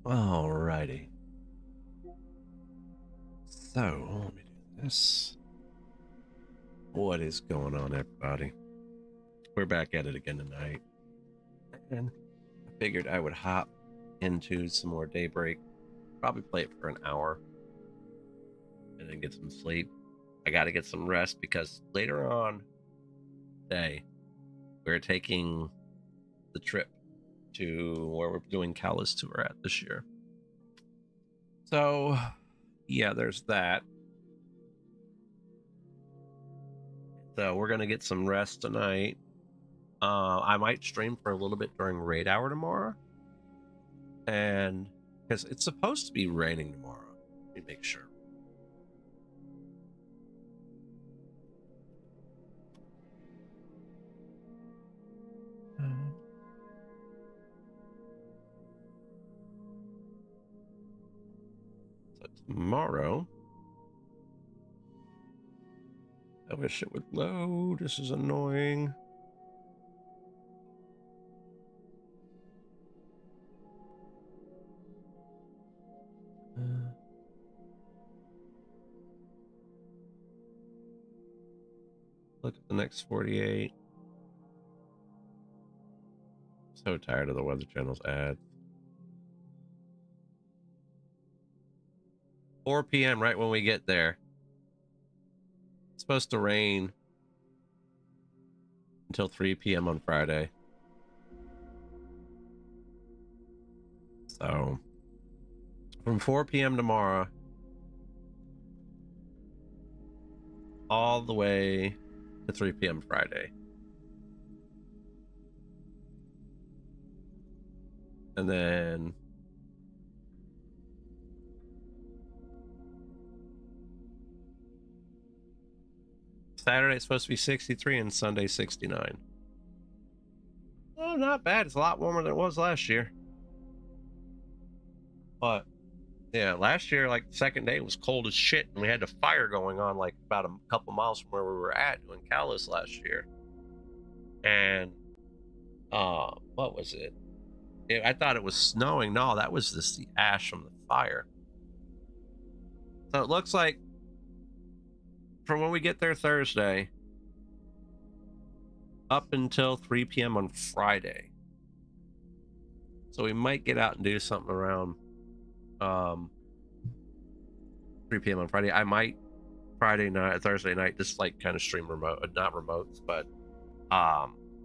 Alrighty. So, let me do this. What is going on, everybody? We're back at it again tonight. And I figured I would hop into some more Daybreak. Probably play it for an hour. And then get some sleep. I got to get some rest because later on today, we're taking the trip to where we're doing Callus Tour at this year. So, yeah, there's that. So we're gonna get some rest tonight. I might stream for a little bit during raid hour tomorrow, and because it's supposed to be raining tomorrow. Let me make sure. So tomorrow, I wish it would load. This is annoying. Look at the next 48. So tired of the Weather Channel's ads. 4 p.m. right when we get there. It's supposed to rain until 3 p.m. on Friday. So from 4 p.m. tomorrow all the way to 3 p.m. Friday. And then Saturday it's supposed to be 63 and Sunday 69. Oh, not bad. It's a lot warmer than it was last year. But yeah, last year, like the second day, it was cold as shit, and we had a fire going on like about a couple miles from where we were at doing Callus last year. And what was it? I thought it was snowing. No, that was just the ash from the fire. So it looks like from when we get there Thursday up until 3 p.m. on Friday. So we might get out and do something around 3 p.m. on Friday. I might Friday night, Thursday night, just like kind of stream remote, not remotes, but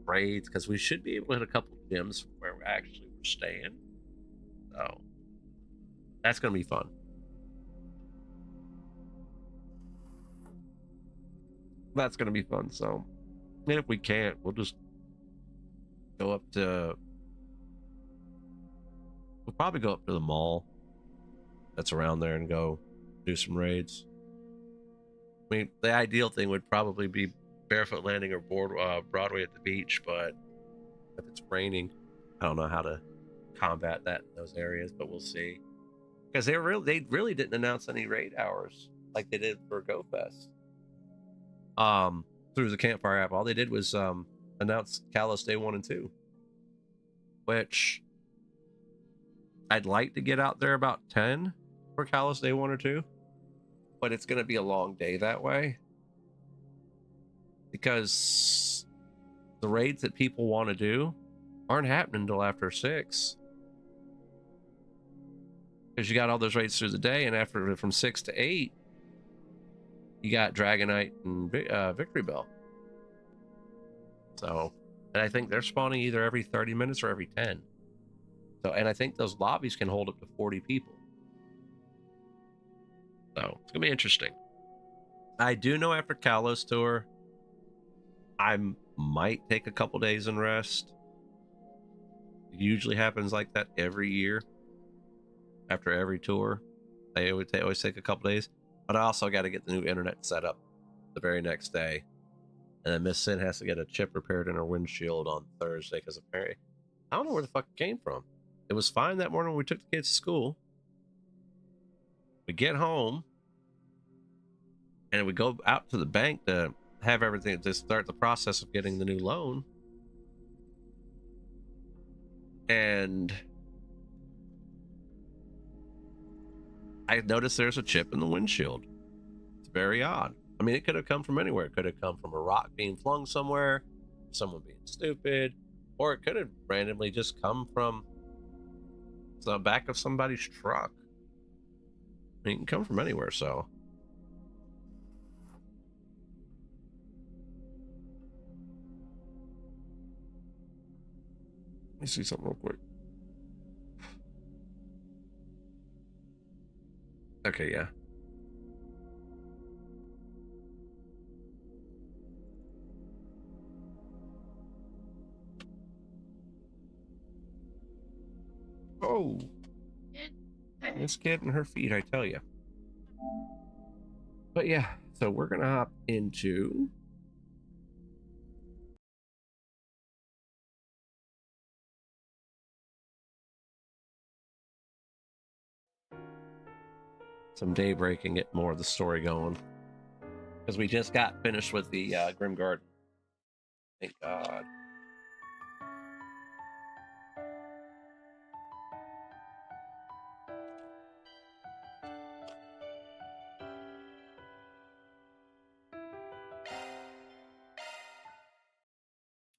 raids, because we should be able to hit a couple of gyms where we actually were staying. So that's gonna be fun. That's gonna be fun. So, and if we can't, we'll just go up to. We'll probably go up to the mall that's around there and go do some raids. I mean, the ideal thing would probably be Barefoot Landing or Broadway at the beach, but if it's raining, I don't know how to combat that in those areas, but we'll see. Because they really didn't announce any raid hours like they did for GoFest. Through the Campfire app, all they did was announce Callus Day 1 and 2, which I'd like to get out there about 10 for Callus Day 1 or 2, but it's going to be a long day that way because the raids that people want to do aren't happening until after 6. Because you got all those raids through the day, and after from 6 to 8, you got Dragonite and Victory Bell. So, and I think they're spawning either every 30 minutes or every 10. So, and I think those lobbies can hold up to 40 people. So it's gonna be interesting. I do know after Kalos Tour, I might take a couple days and rest. It usually happens like that every year. After every tour, they always take a couple days. But I also got to get the new internet set up the very next day, and then Miss Sin has to get a chip repaired in her windshield on Thursday because apparently I don't know where the fuck it came from. It was fine that morning when we took the kids to school. We get home, and we go out to the bank to have everything to start the process of getting the new loan. And I noticed there's a chip in the windshield. It's very odd. I mean, it could have come from anywhere. It could have come from a rock being flung somewhere, someone being stupid, or it could have randomly just come from the back of somebody's truck. I mean, it can come from anywhere, so. Let me see something real quick. Okay, yeah. Oh, this kid and her feet, I tell you. But yeah, so we're gonna hop into some Daybreak and get more of the story going, because we just got finished with the Grim Garden. Thank God.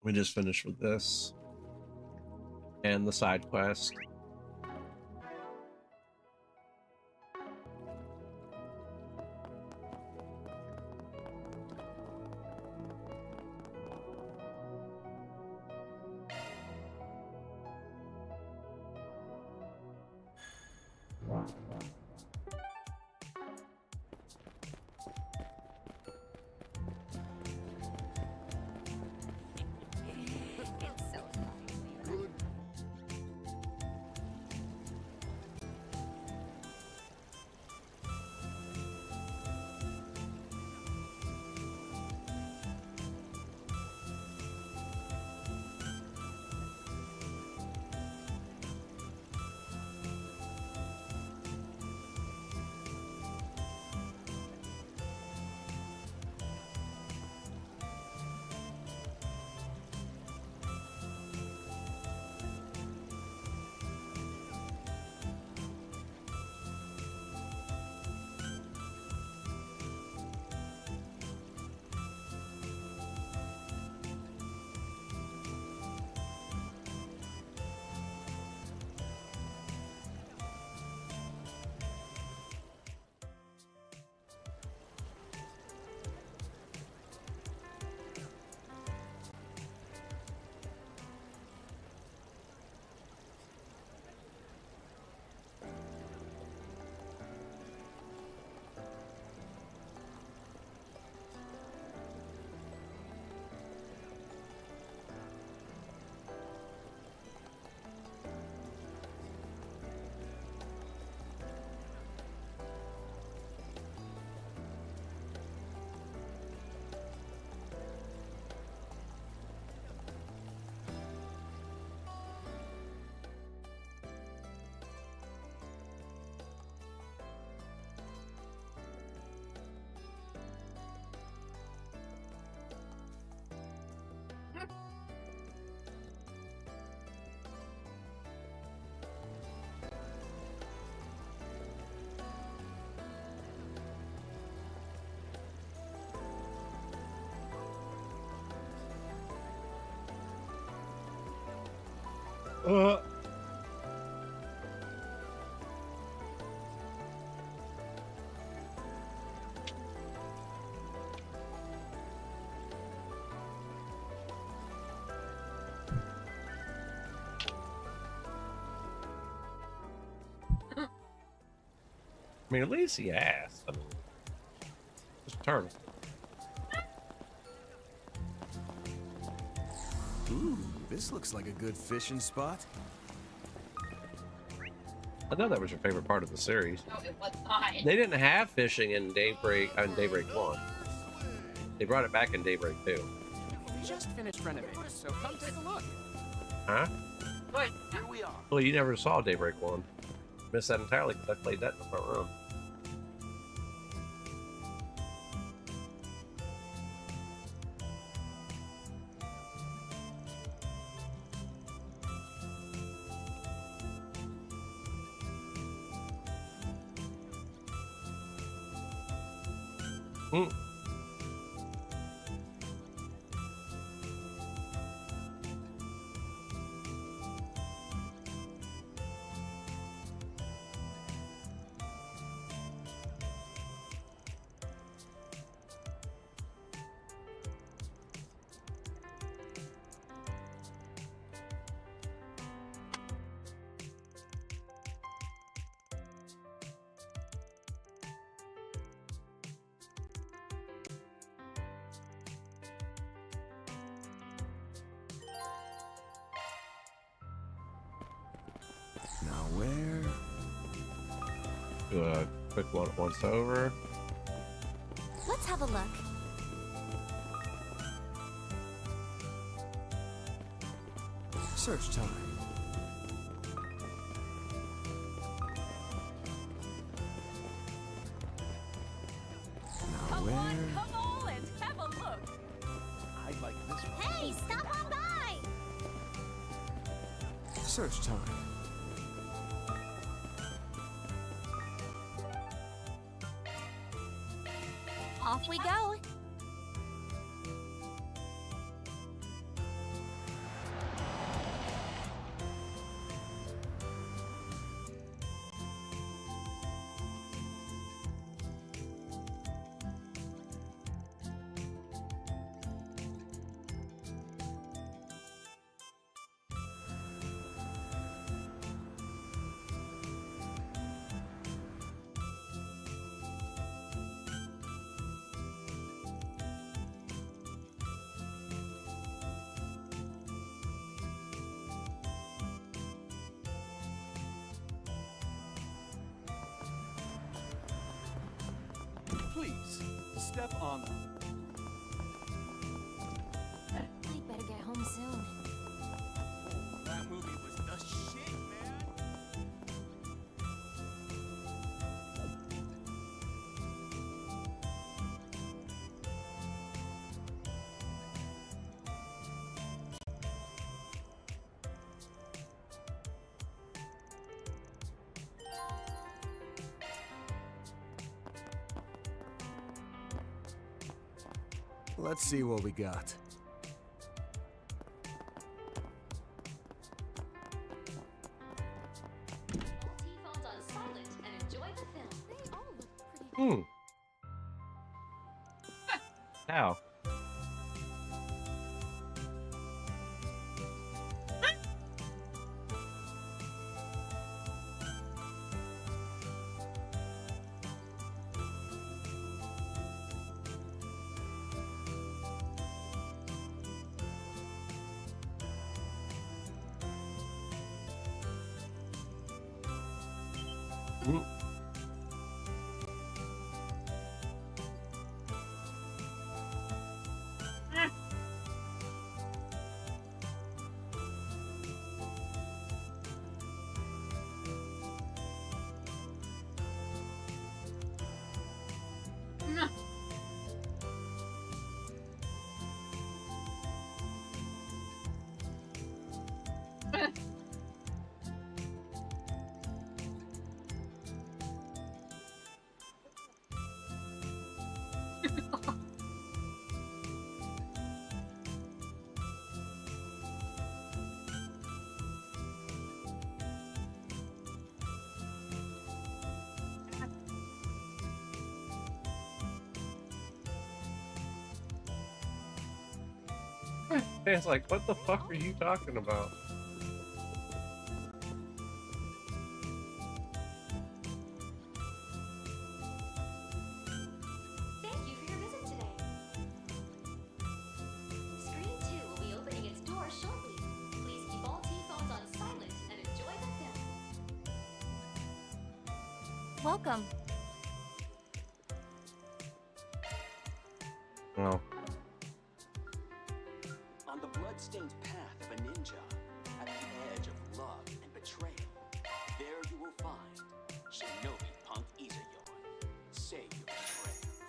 We just finished with this and the side quest. I mean, at least he asked. I mean, just a turtle. Ooh, this looks like a good fishing spot. I thought that was your favorite part of the series. No, it was not. They didn't have fishing in Daybreak 1. They brought it back in Daybreak 2. We just finished renovating, so come take a look. Huh? Good. Here we are. Well, you never saw Daybreak 1. Missed that entirely because I played that in the front room. Mm. Now where? Do a quick one once over. Let's have a look. Search time. Now Come where? on, come on and have a look. I like this one. Hey, stop on by! Search time. Off we go. Please, step on them. I better get home soon. That movie was the shit, man. Let's see what we got. T-phones on silent and enjoy the film. They all look pretty. Hmm. How? Mm. It's like, what the fuck are you talking about? Thank you for your visit today. Screen 2 will be opening its doors shortly. Please keep all T-phones on silent and enjoy the film. Welcome. Well, On the blood-stained path of a ninja, at the edge of love and betrayal, there you will find Shinobi Punk Izayon. Say your prayers.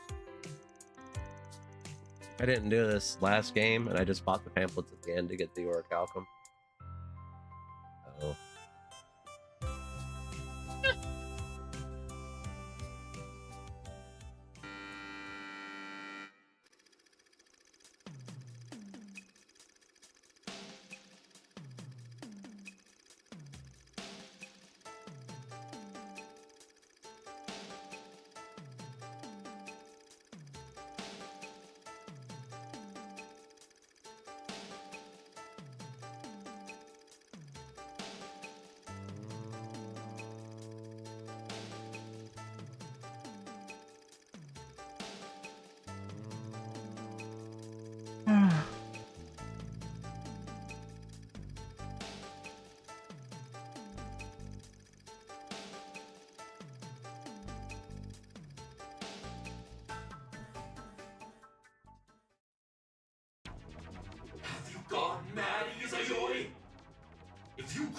I didn't do this last game, and I just bought the pamphlets at the end to get the Orichalcum. Oh.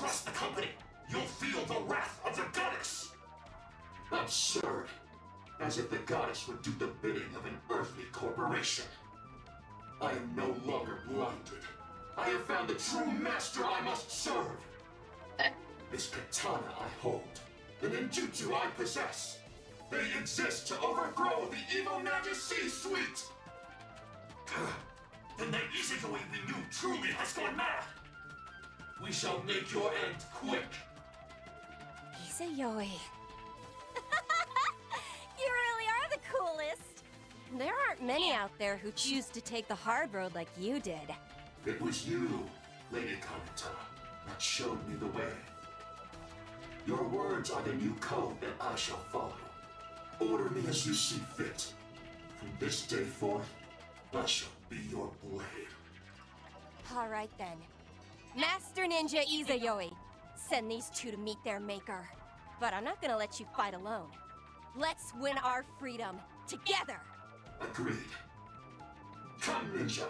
cross the company, you'll feel the wrath of the goddess! Absurd. As if the goddess would do the bidding of an earthly corporation. I am no longer blinded. I have found the true master I must serve. This katana I hold, the ninjutsu I possess, they exist to overthrow the evil Naga C-suite! Then that Izagami we knew truly has gone mad! We shall make your end quick! Izayoi. You really are the coolest. There aren't many out there who choose to take the hard road like you did. It was you, Lady Kanata, that showed me the way. Your words are the new code that I shall follow. Order me as you see fit. From this day forth, I shall be your blade. All right then. Master Ninja Izayoi. Send these two to meet their maker. But I'm not gonna let you fight alone. Let's win our freedom together! Agreed. Come, ninja.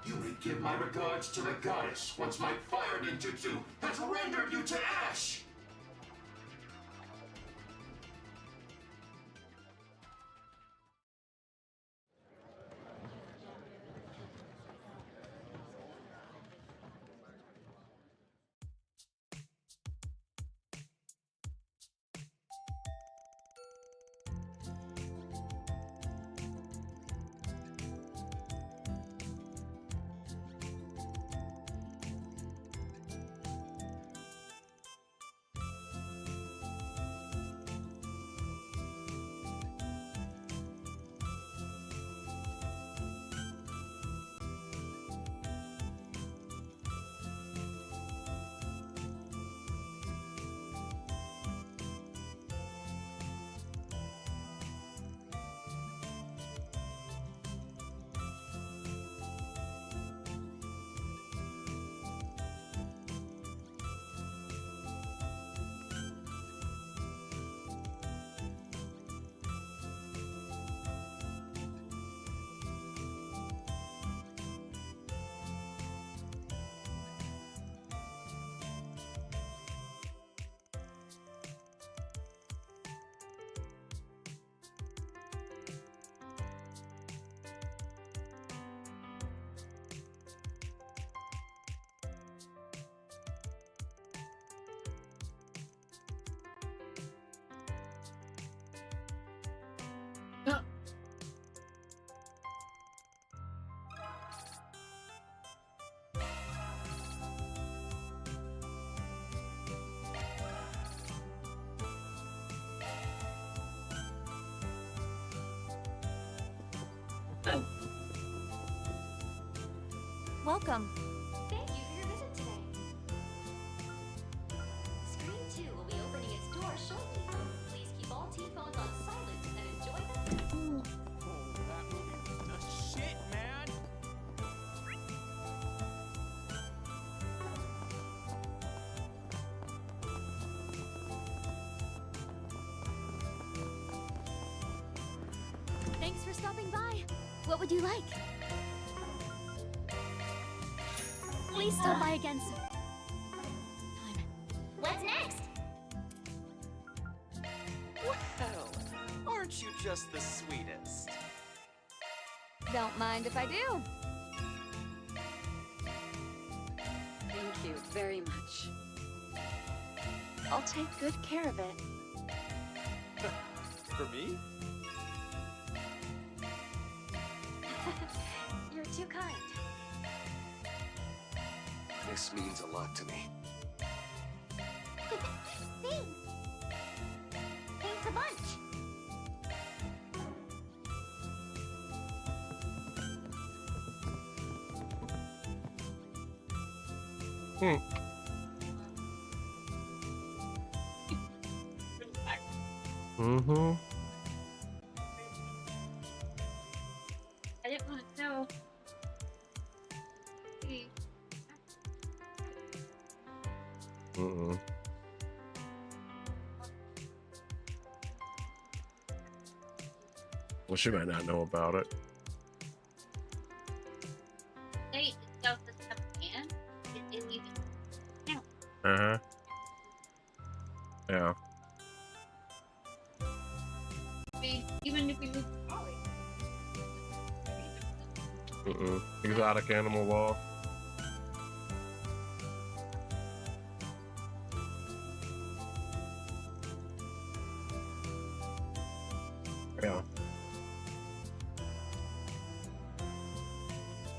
You may give my regards to the goddess once my fire ninjutsu has rendered you to ash! Welcome. Thank you for your visit today. Screen 2 will be opening its doors shortly. Please keep all T-phones on silent and enjoy them. Oh, that movie was the shit, man! Thanks for stopping by. What would you like? Please stop by again soon. What's next? Well, aren't you just the sweetest? Don't mind if I do. Thank you very much. I'll take good care of it. For me? You're too kind. This means a lot to me. Thanks. Thanks a bunch. Mm-hmm. I didn't want to know. Mm-mm. Well, she might not know about it. They itself doesn't have a man. They leave it. Uh-huh. Yeah. I mean, even if we move to Bali. Exotic animal law. Yeah.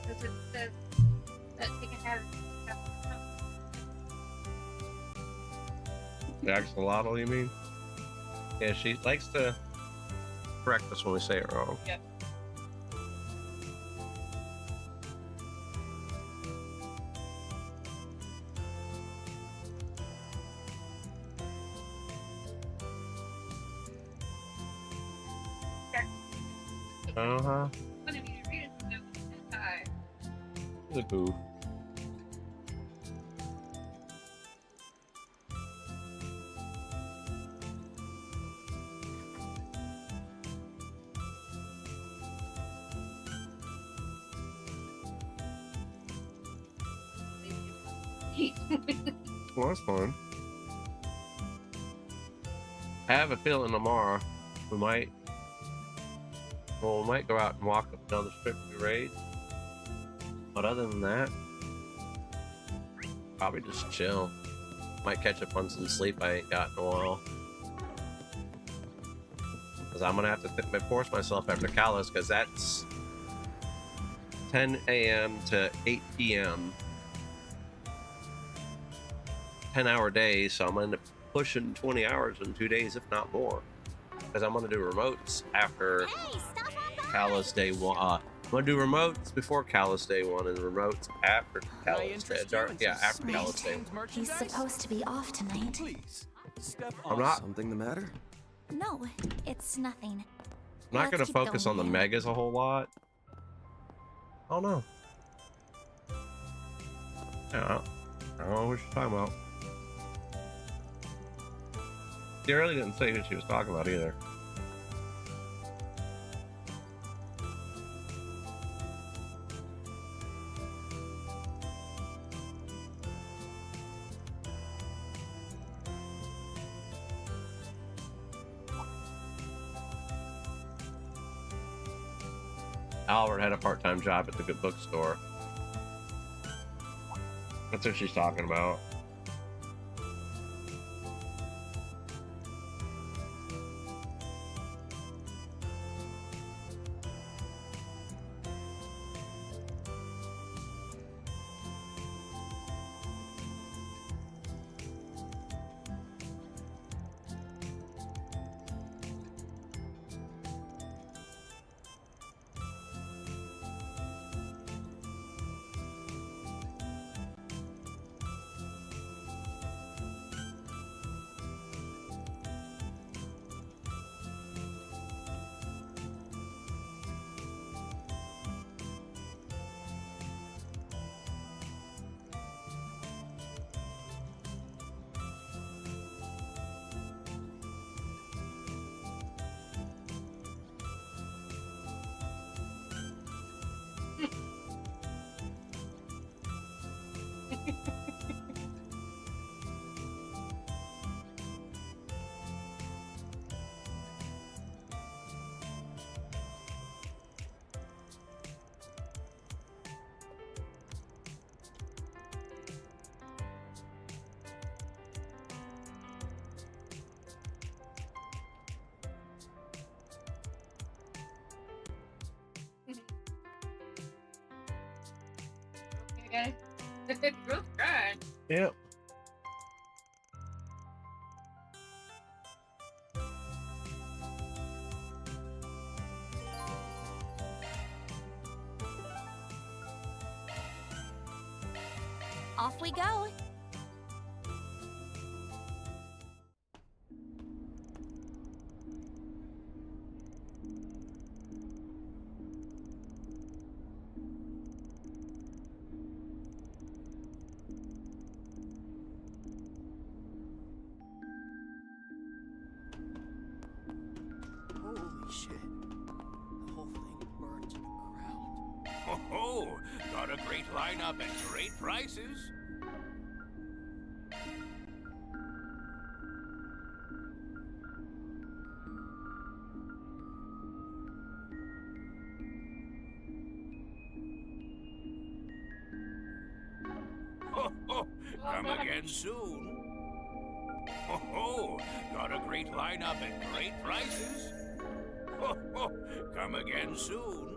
Because it says that they can have. The axolotl, you mean? Yeah, she likes to correct us when we say it wrong. Yep. Uh-huh. One of you read it, so it's high. The boo. Well, that's fun. I have a feeling tomorrow we might go out and walk up down the strip to raid. But other than that, probably just chill. Might catch up on some sleep I ain't got in a while. Because I'm gonna have to force myself after Kalos, because that's 10 a.m. to 8 p.m. 10-hour days, so I'm gonna end up pushing 20 hours in 2 days, if not more. Because I'm gonna do remotes after Kalos Day 1. I'm gonna do remotes before Kalos Day 1 and remotes after Kalos Day. Yeah, after Kalos Day 1. He's supposed to be off tonight. Please, step I'm not. Something the matter? No, it's nothing. I'm not gonna focus on the megas a whole lot. Oh no. Yeah, I don't know what you're talking about. She really didn't say what she was talking about either. Albert had a part-time job at the good bookstore. That's what she's talking about. Okay. Real good. Yep. Off we go. Holy shit. The whole thing burned to the ground. Oh, got a great lineup and great prices. Come again soon. Ho ho! Got a great lineup at great prices. Ho ho! Come again soon.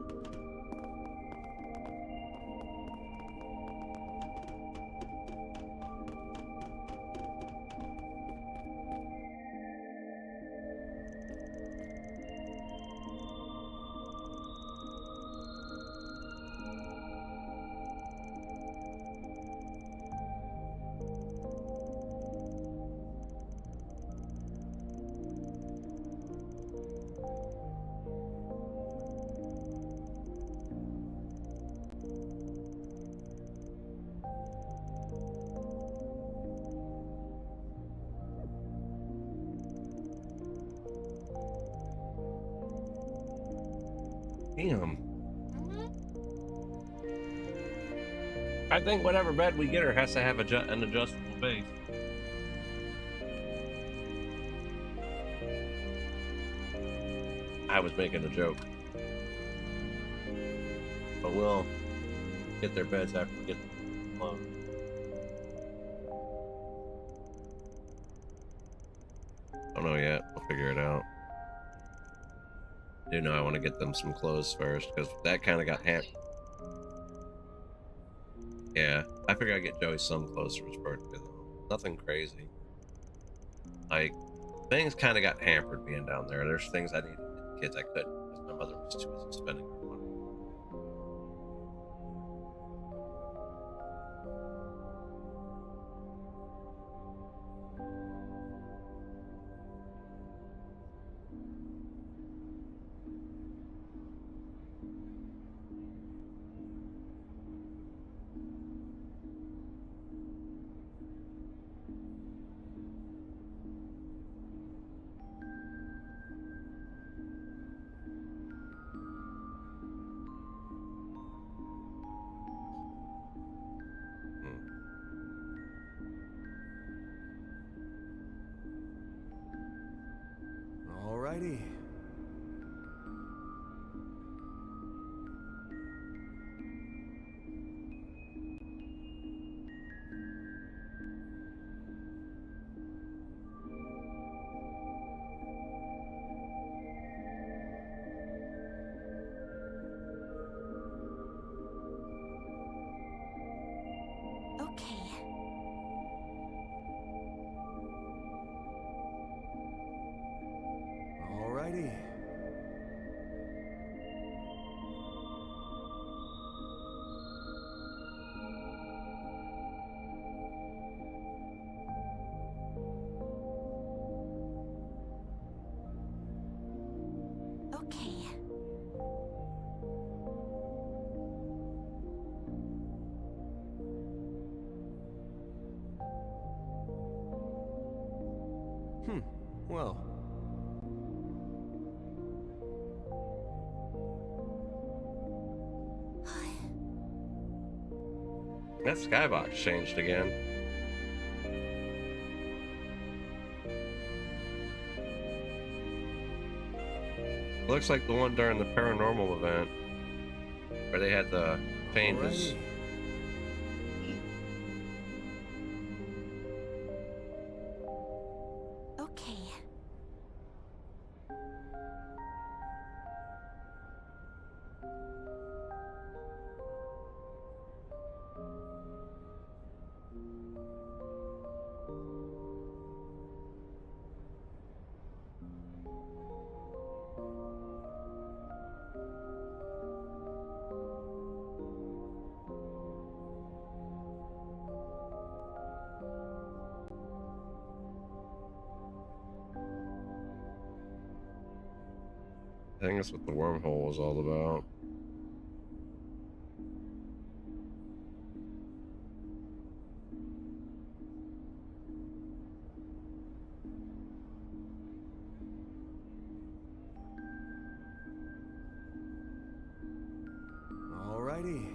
Damn. I think whatever bed we get her has to have an adjustable base. I was making a joke. But we'll get their beds after we get them closed. Don't know yet. We'll figure it out. I do know I want to get them some clothes first because that kind of got hampered. Yeah, I figure I'd get Joey some clothes for his birthday though. Nothing crazy. Like, things kind of got hampered being down there. There's things I needed to get the kids I couldn't because my mother was too busy spending her money. Alrighty. Okay. Alrighty. Okay. Well. That skybox changed again. Looks like the one during the paranormal event where they had the changes. Alrighty. Okay. I think that's what the wormhole was all about. Alrighty.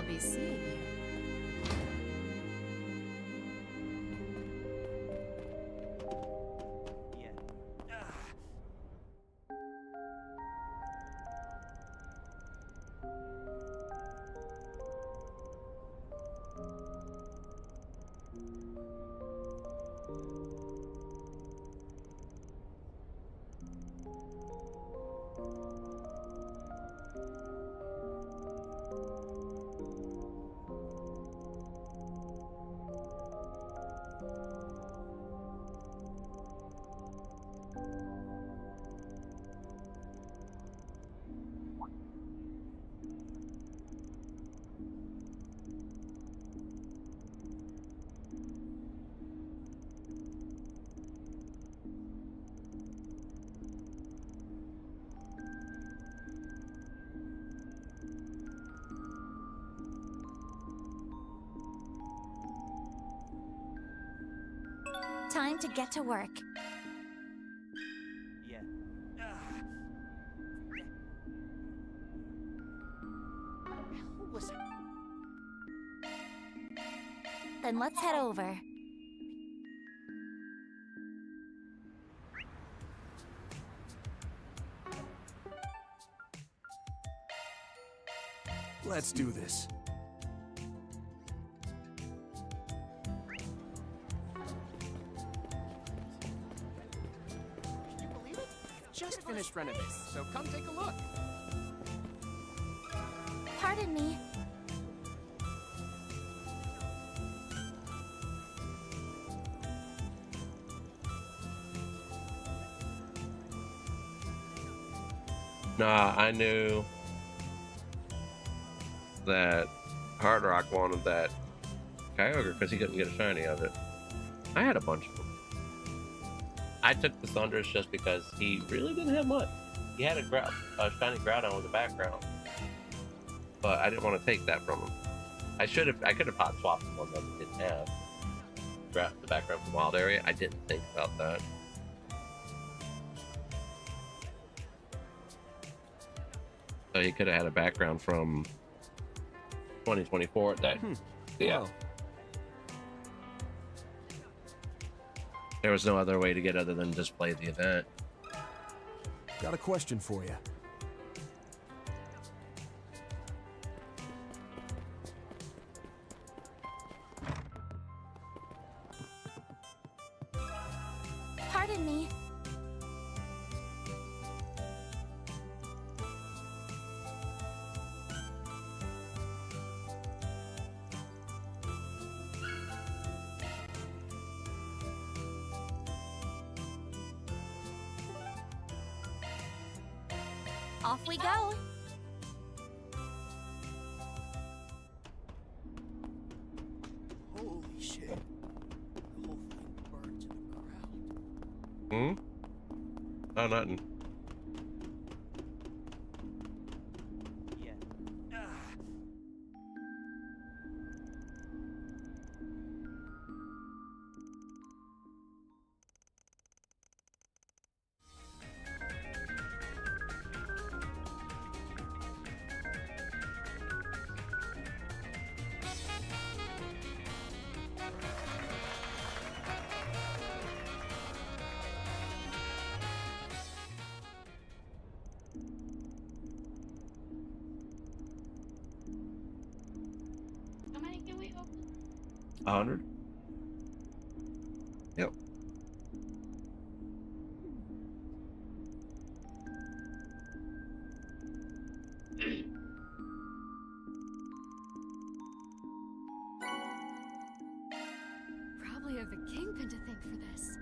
I'll be seeing you. Time to get to work. Then let's head over. Let's do this. Just finished renovating, so come take a look. Pardon me. Nah, I knew that Hard Rock wanted that Kyogre because he couldn't get a shiny of it. I had a bunch of them. I took the Thunders just because he really didn't have much. He had a shiny Groudon with a background, but I didn't want to take that from him. I could have pot swapped the one that he didn't have. The background from Wild Area. I didn't think about that. So he could have had a background from 2024 that yeah. Wow. There was no other way to get other than just play the event. Got a question for you. Pardon me. Off we go. Holy shit. The whole thing burned to the ground. Oh, nothing. How many can we open? 100. Yep. Probably have the Kingpin to thank for this.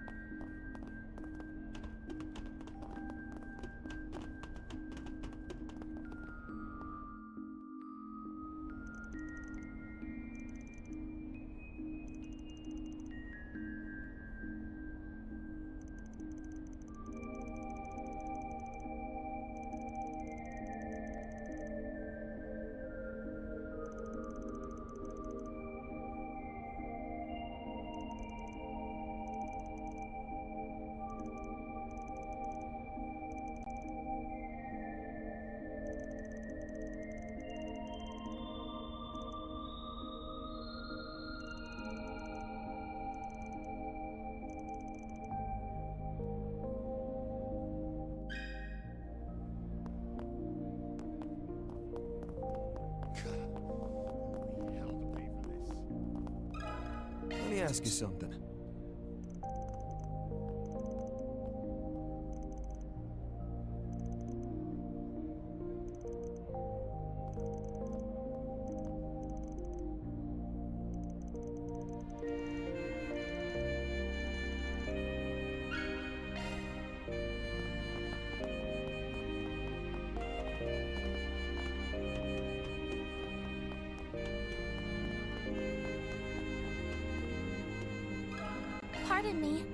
me ask you something. Pardon me.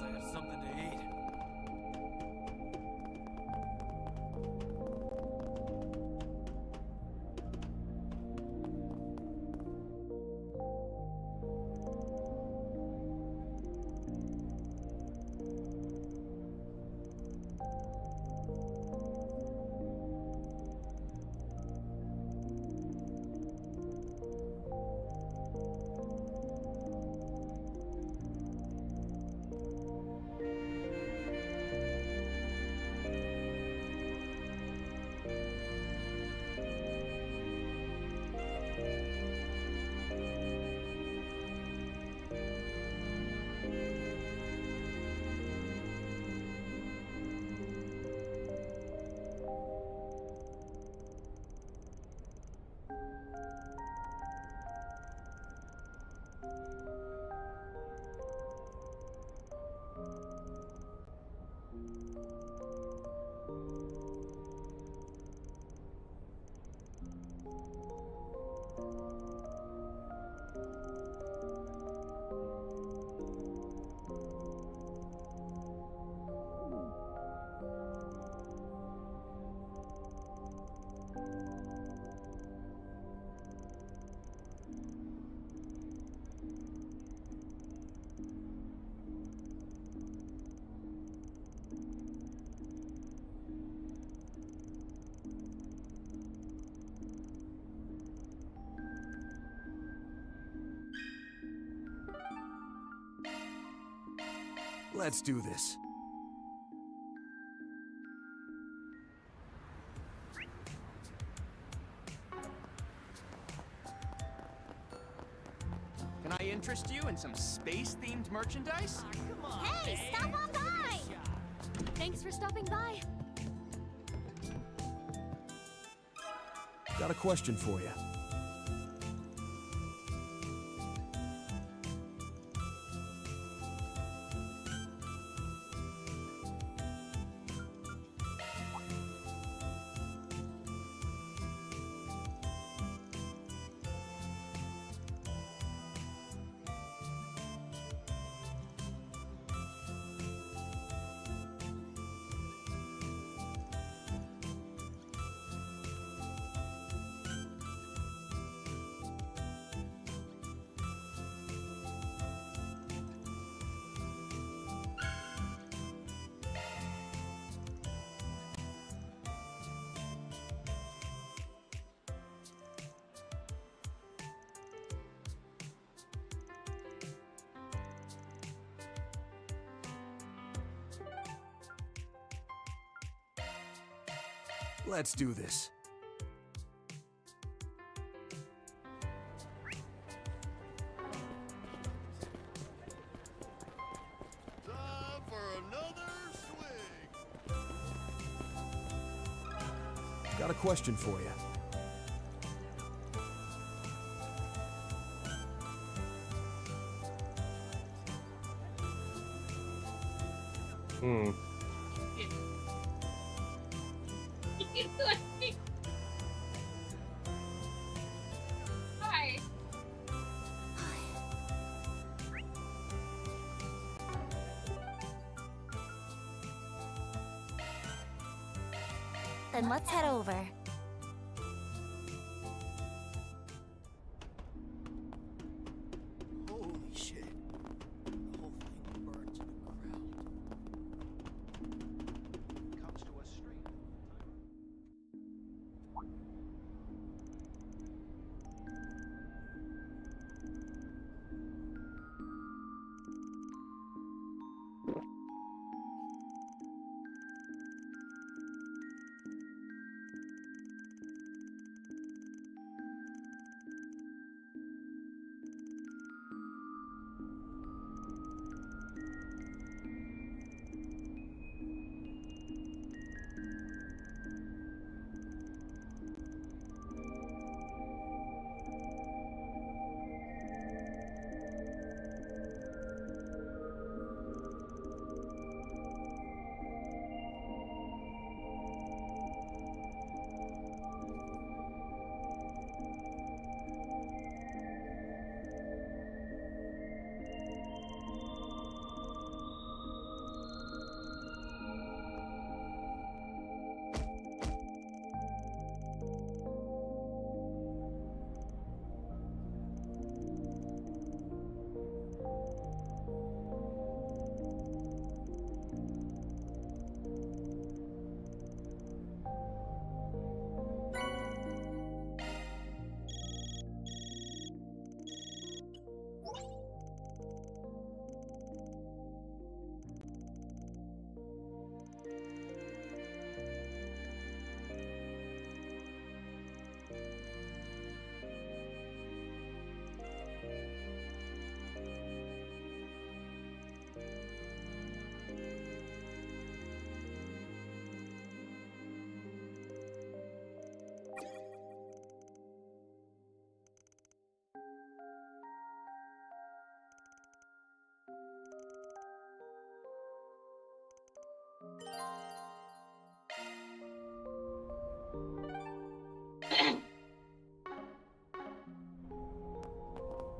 I have something to eat. Let's do this. Can I interest you in some space-themed merchandise? Hey, stop on by! Thanks for stopping by. Got a question for you. Let's do this. Time for another swing. Got a question for you. Hmm. Hi. Then let's head over. Holy shit. The whole thing burns to the ground. Comes to us straight.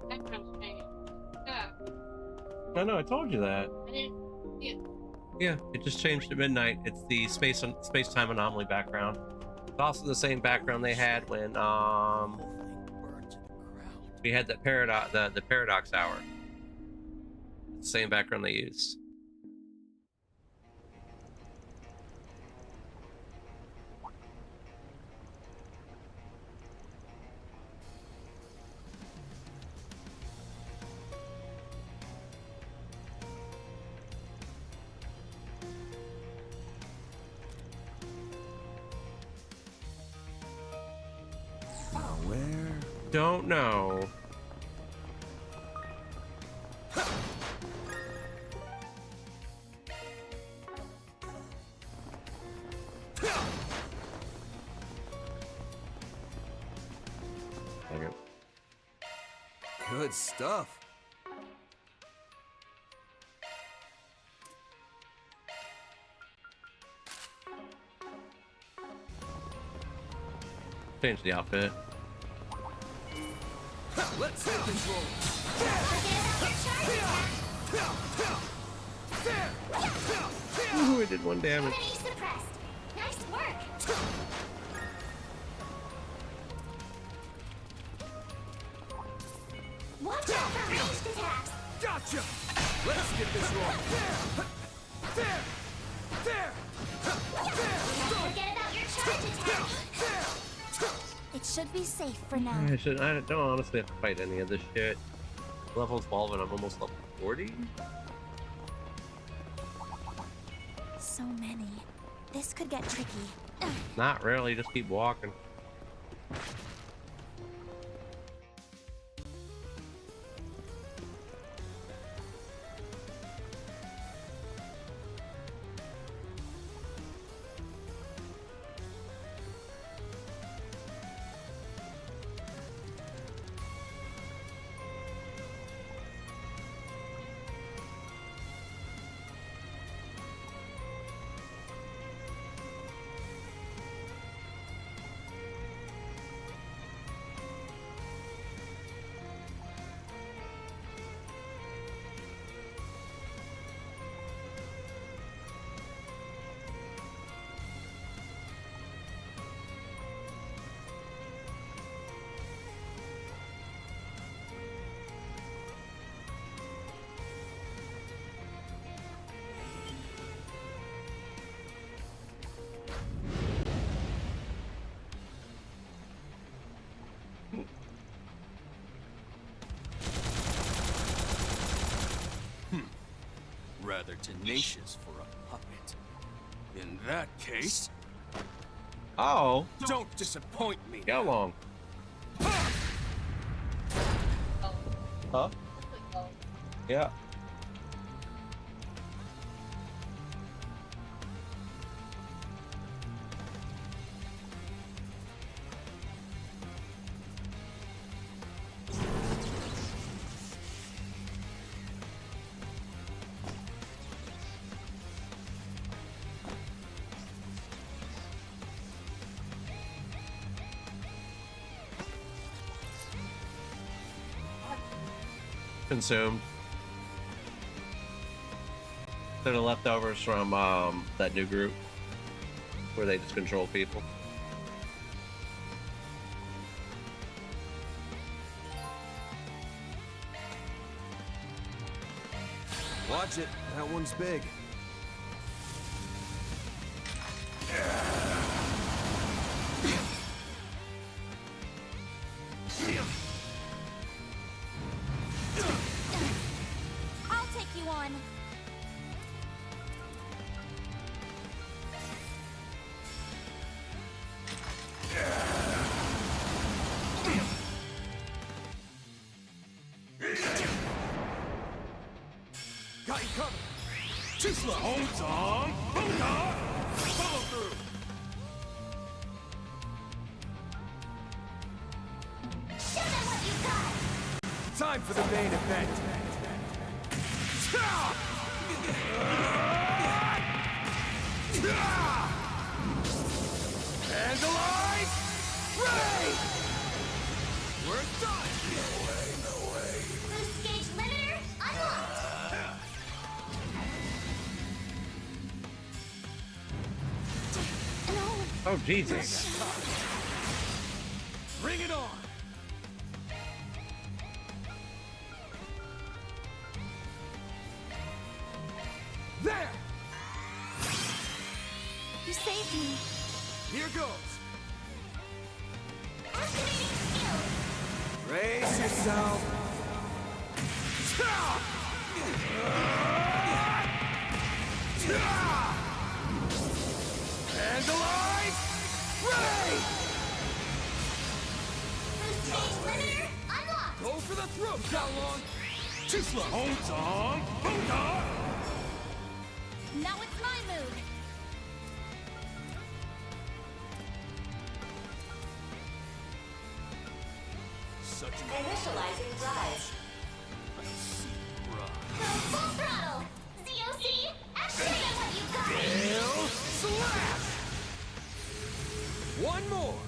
Background's changing. Yeah. I know, I told you that. I didn't see it. Yeah, it just changed to midnight. It's the space-time anomaly background. It's also the same background they had when we had that paradox, the paradox hour. It's the same background they used. Where? Don't know. Good stuff. Change the outfit. Let's hit this roll. Ooh, it did 1 damage. Enemy suppressed. Nice work. Watch out for ranged attacks. Gotcha. Let's get this roll. There. Don't forget about your charge attack. It should be safe for now. I don't honestly have to fight any of this shit. Level 12 and I'm almost level 40? So many. This could get tricky. Not really, just keep walking. Rather tenacious for a puppet. In that case... Oh! Don't disappoint me! Go along. Huh? Yeah. Consumed. They're the leftovers from that new group where they just control people. Watch it, that one's big. I'll take you on. Got you covered. Too slow. Hold on. Hold on. Follow through. Show them what you got. Time for the main event. Vandalize! Ray! We're done! No way. Boost gauge limiter unlocked. No. Oh, Jesus. Bring it on! There! You saved me. Here goes! Activating skill. Brace yourself! Vandalize! Ray! Boost gauge limiter unlocked. Go for the throat, how long? Too slow! Hold on! Hold on! Now it's my move. Such Initializing rise. Go full throttle. ZOC, activate what you got. Hail slash! One more!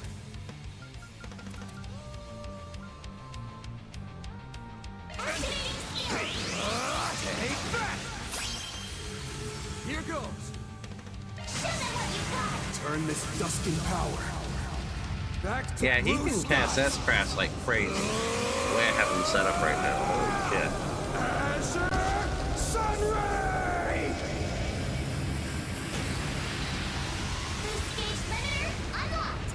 Activating skill. Take that! Here goes! Show them what you got. Turn this dusk in power. Back to Yeah, he blue can cast sky. S-Craft like crazy. The way I have him set up right now. Holy shit. Azure Sunray! Boost gauge limiter unlocked.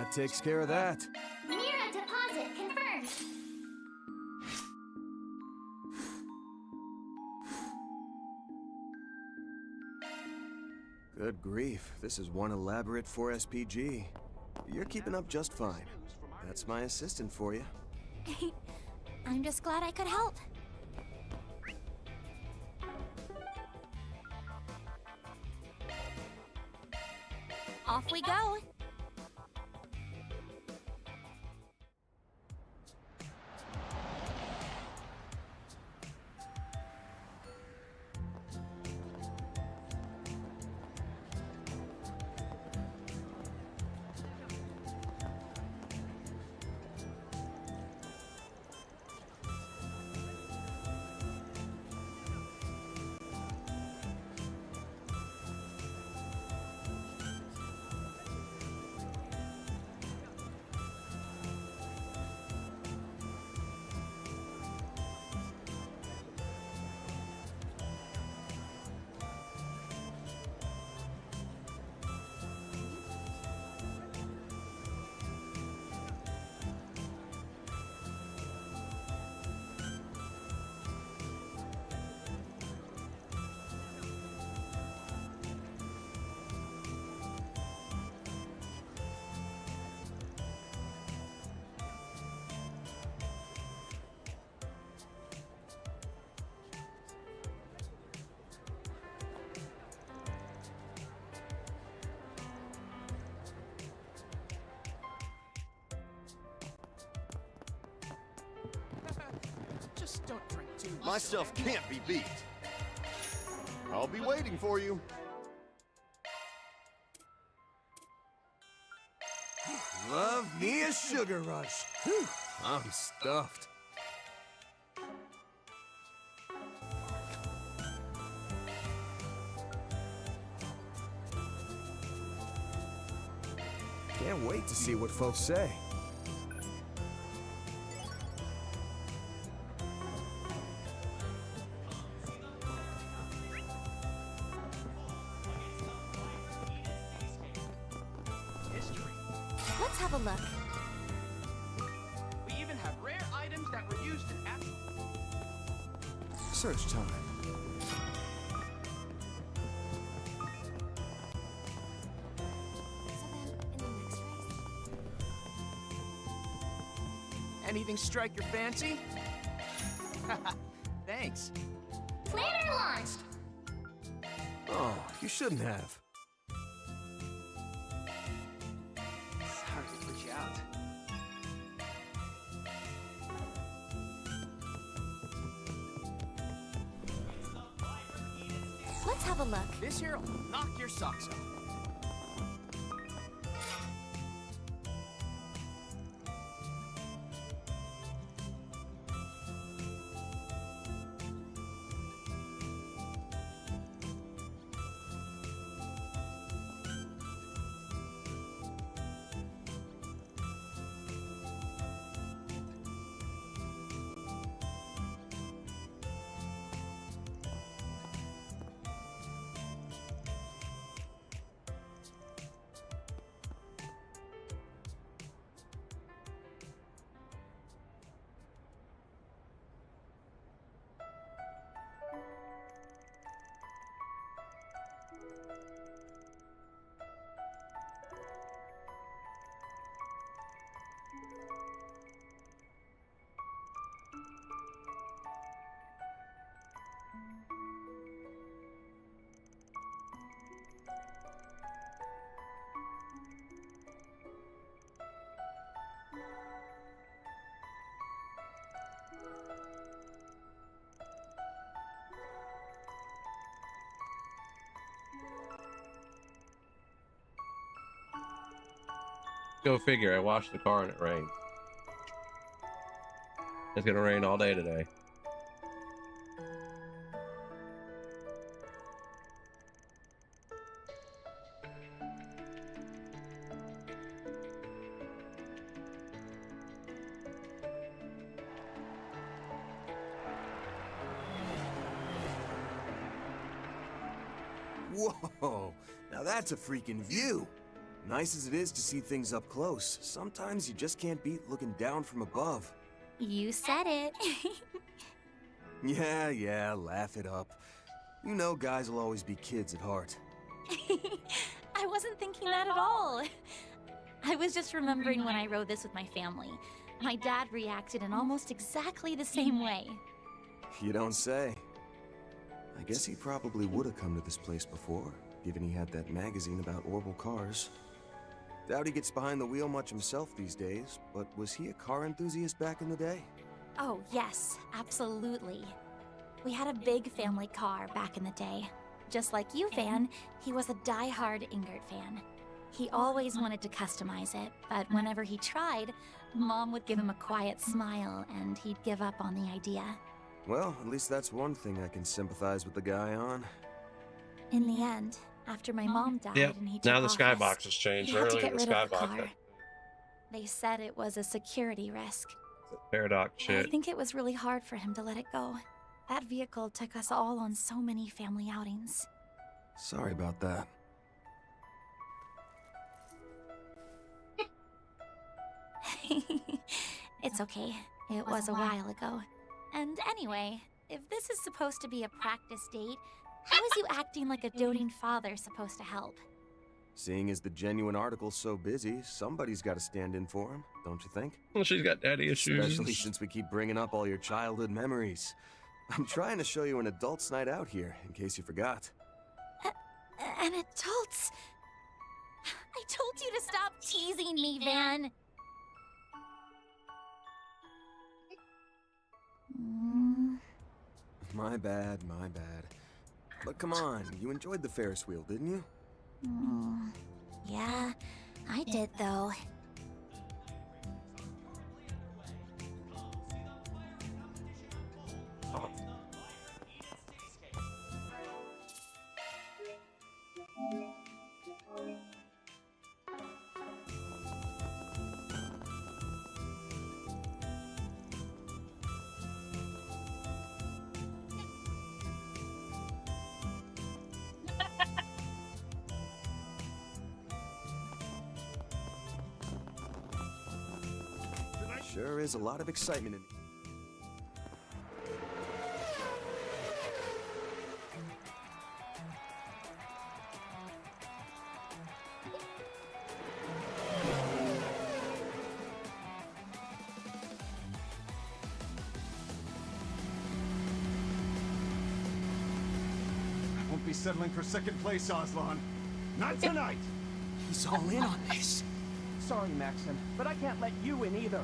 That takes care of that. Mira deposit confirmed. Good grief, this is one elaborate 4SPG. You're keeping up just fine. That's my assistant for you. I'm just glad I could help. Off we go. Just don't drink too much. My stuff can't be beat. I'll be waiting for you. Love me a sugar rush. Whew, I'm stuffed. Can't wait to see what folks say. Let's have a look. We even have rare items that were used in actual. Search time. Anything strike your fancy? Thanks. Planner launched. Oh, you shouldn't have. Sorry to put you out. Let's have a look. This here will knock your socks off. Go figure, I washed the car and it rained. It's gonna rain all day today. Whoa, now that's a freaking view. Nice as it is to see things up close, sometimes you just can't beat looking down from above. You said it. Yeah, laugh it up. You know guys will always be kids at heart. I wasn't thinking that at all. I was just remembering when I rode this with my family. My dad reacted in almost exactly the same way. You don't say. I guess he probably would have come to this place before, given he had that magazine about Orbital cars. Doubt he gets behind the wheel much himself these days, but was he a car enthusiast back in the day? Oh, yes, absolutely. We had a big family car back in the day. Just like you, Van, he was a die-hard Ingert fan. He always wanted to customize it, but whenever he tried, Mom would give him a quiet smile and he'd give up on the idea. Well, at least that's one thing I can sympathize with the guy on. In the end, after my mom died Yep. and he took Now the office, skybox has changed. he had to Earlier get the rid of the skybox car. had They said it was a security risk. paradox I shit. think it was really hard for him to let it go. That vehicle took us all on so many family outings. Sorry about that. It's okay. It was a while ago. And anyway, if this is supposed to be a practice date, how is you acting like a doting father supposed to help? Seeing as the genuine article's so busy, somebody's got to stand in for him, don't you think? Well, she's got daddy issues. Especially since we keep bringing up all your childhood memories. I'm trying to show you an adult's night out here, in case you forgot. An adult? I told you to stop teasing me, Van. My bad. But come on, you enjoyed the Ferris wheel, didn't you? Yeah, I did though. Sure is a lot of excitement in I won't be settling for second place, Aslan. Not tonight! He's all in on this. Sorry, Maxim, but I can't let you in either.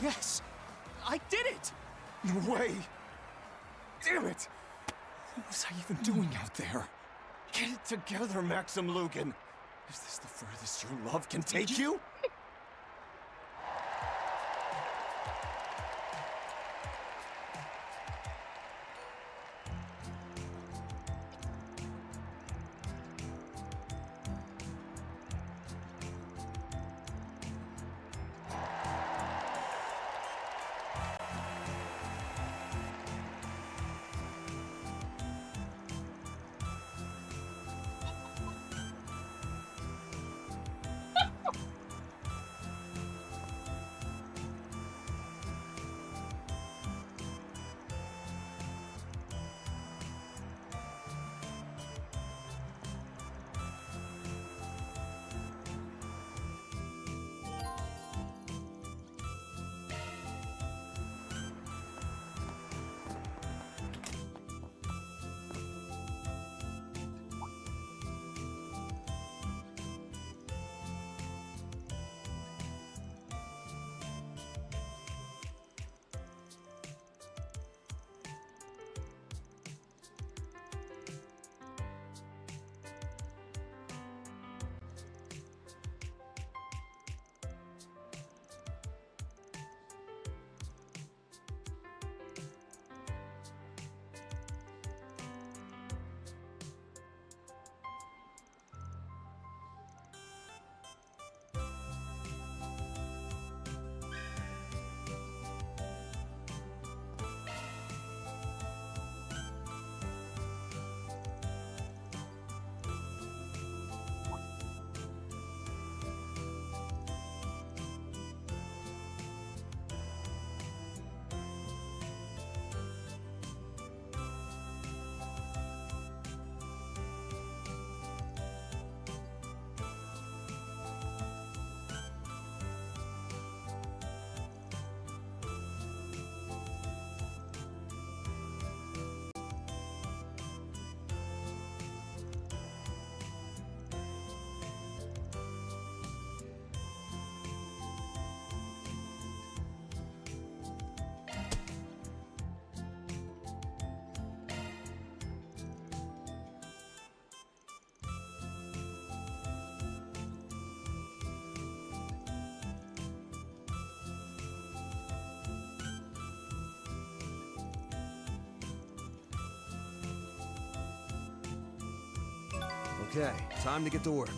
Yes! I did it! No way! Damn it! What was I even doing out there? Get it together, Maxim Lugan! Is this the furthest your love can take you? Okay, time to get to work.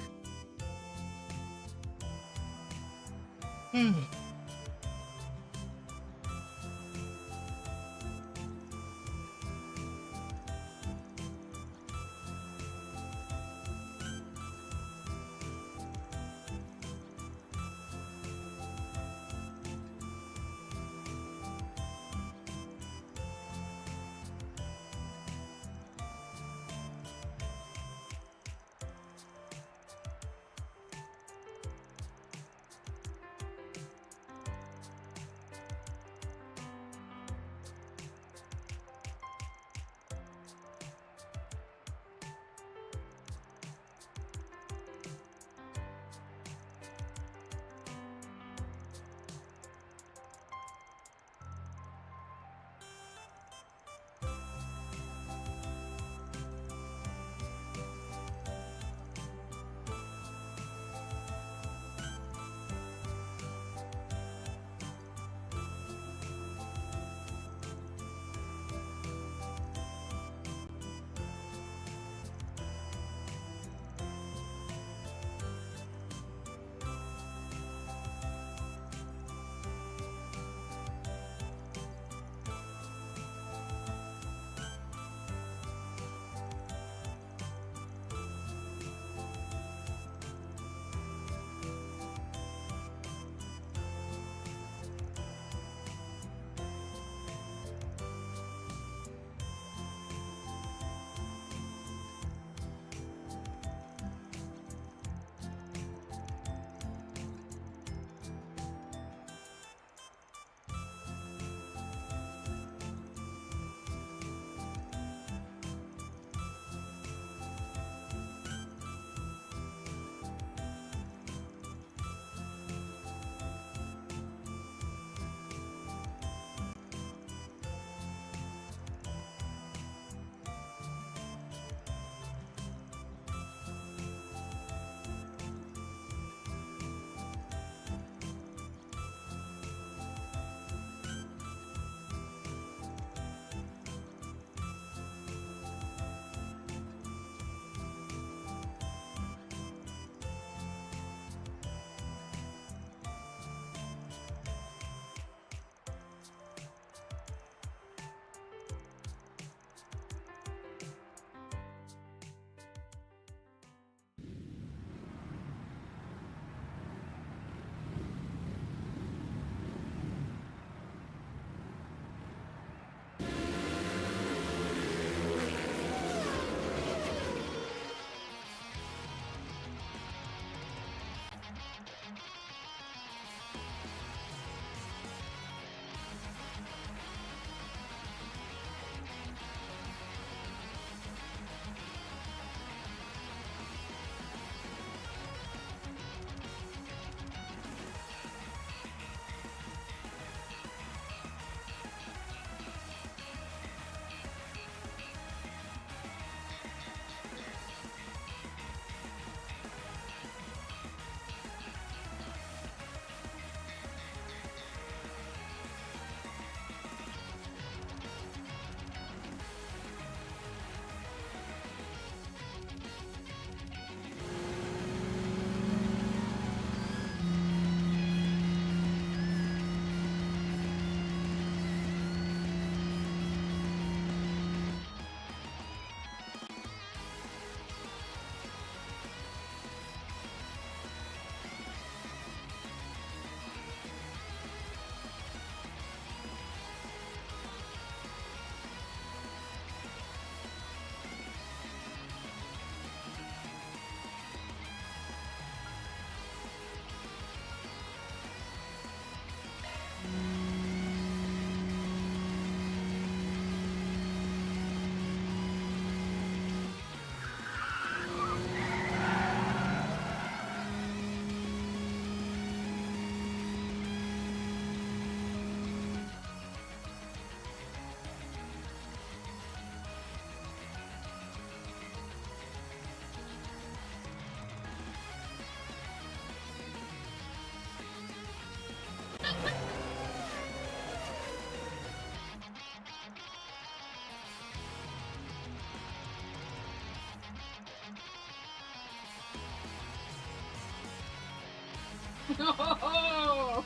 Oh!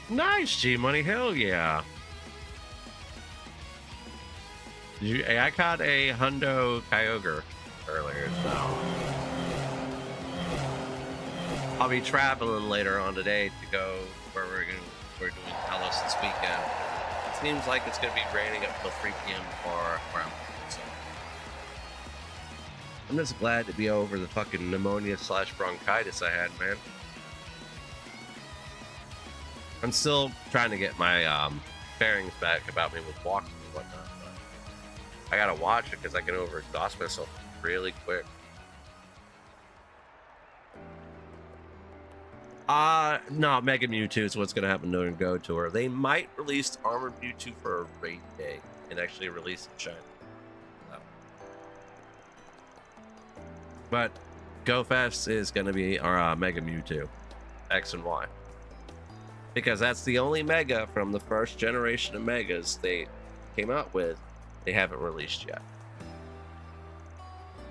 Nice, G Money. Hell yeah. I caught a Hundo Kyogre earlier, so I'll be traveling later on today to go where we're doing Telos this weekend. It seems like it's gonna be raining up till 3 p.m. before where I'm at, so I'm just glad to be over the fucking pneumonia / bronchitis I had, man. I'm still trying to get my bearings back about me with walking and whatnot, but I gotta watch it because I can overexhaust myself really quick. No, Mega Mewtwo is what's gonna happen during Go Tour. They might release Armored Mewtwo for a raid day and actually release it shiny. No. But Go Fest is gonna be our Mega Mewtwo, X and Y. Because that's the only Mega from the first generation of Megas they came out with, they haven't released yet.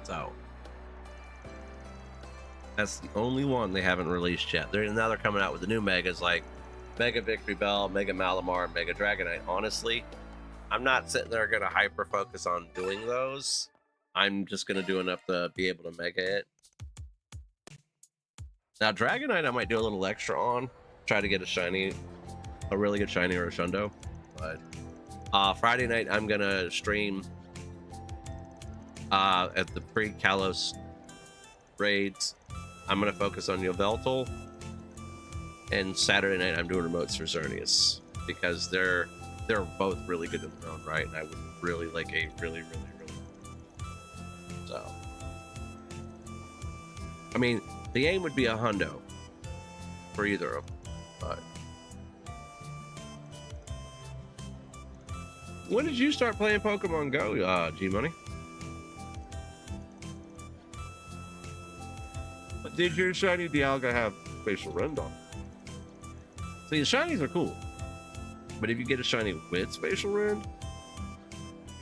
So that's the only one they haven't released yet. Now they're coming out with the new Megas like Mega Victory Bell, Mega Malamar, Mega Dragonite. Honestly, I'm not sitting there gonna hyper focus on doing those. I'm just gonna do enough to be able to Mega it. Now Dragonite I might do a little extra on. Try to get a shiny, a really good shiny or a Shundo. But Friday night I'm gonna stream at the pre-Kalos raids. I'm gonna focus on Yveltal, and Saturday night I'm doing remotes for Xerneas because they're both really good in their own right, and I would really like a really. So, I mean, the aim would be a Hundo for either of them. But when did you start playing Pokemon Go, G Money? But did your shiny Dialga have facial rend on? See, the shinies are cool. But if you get a shiny with spatial rend,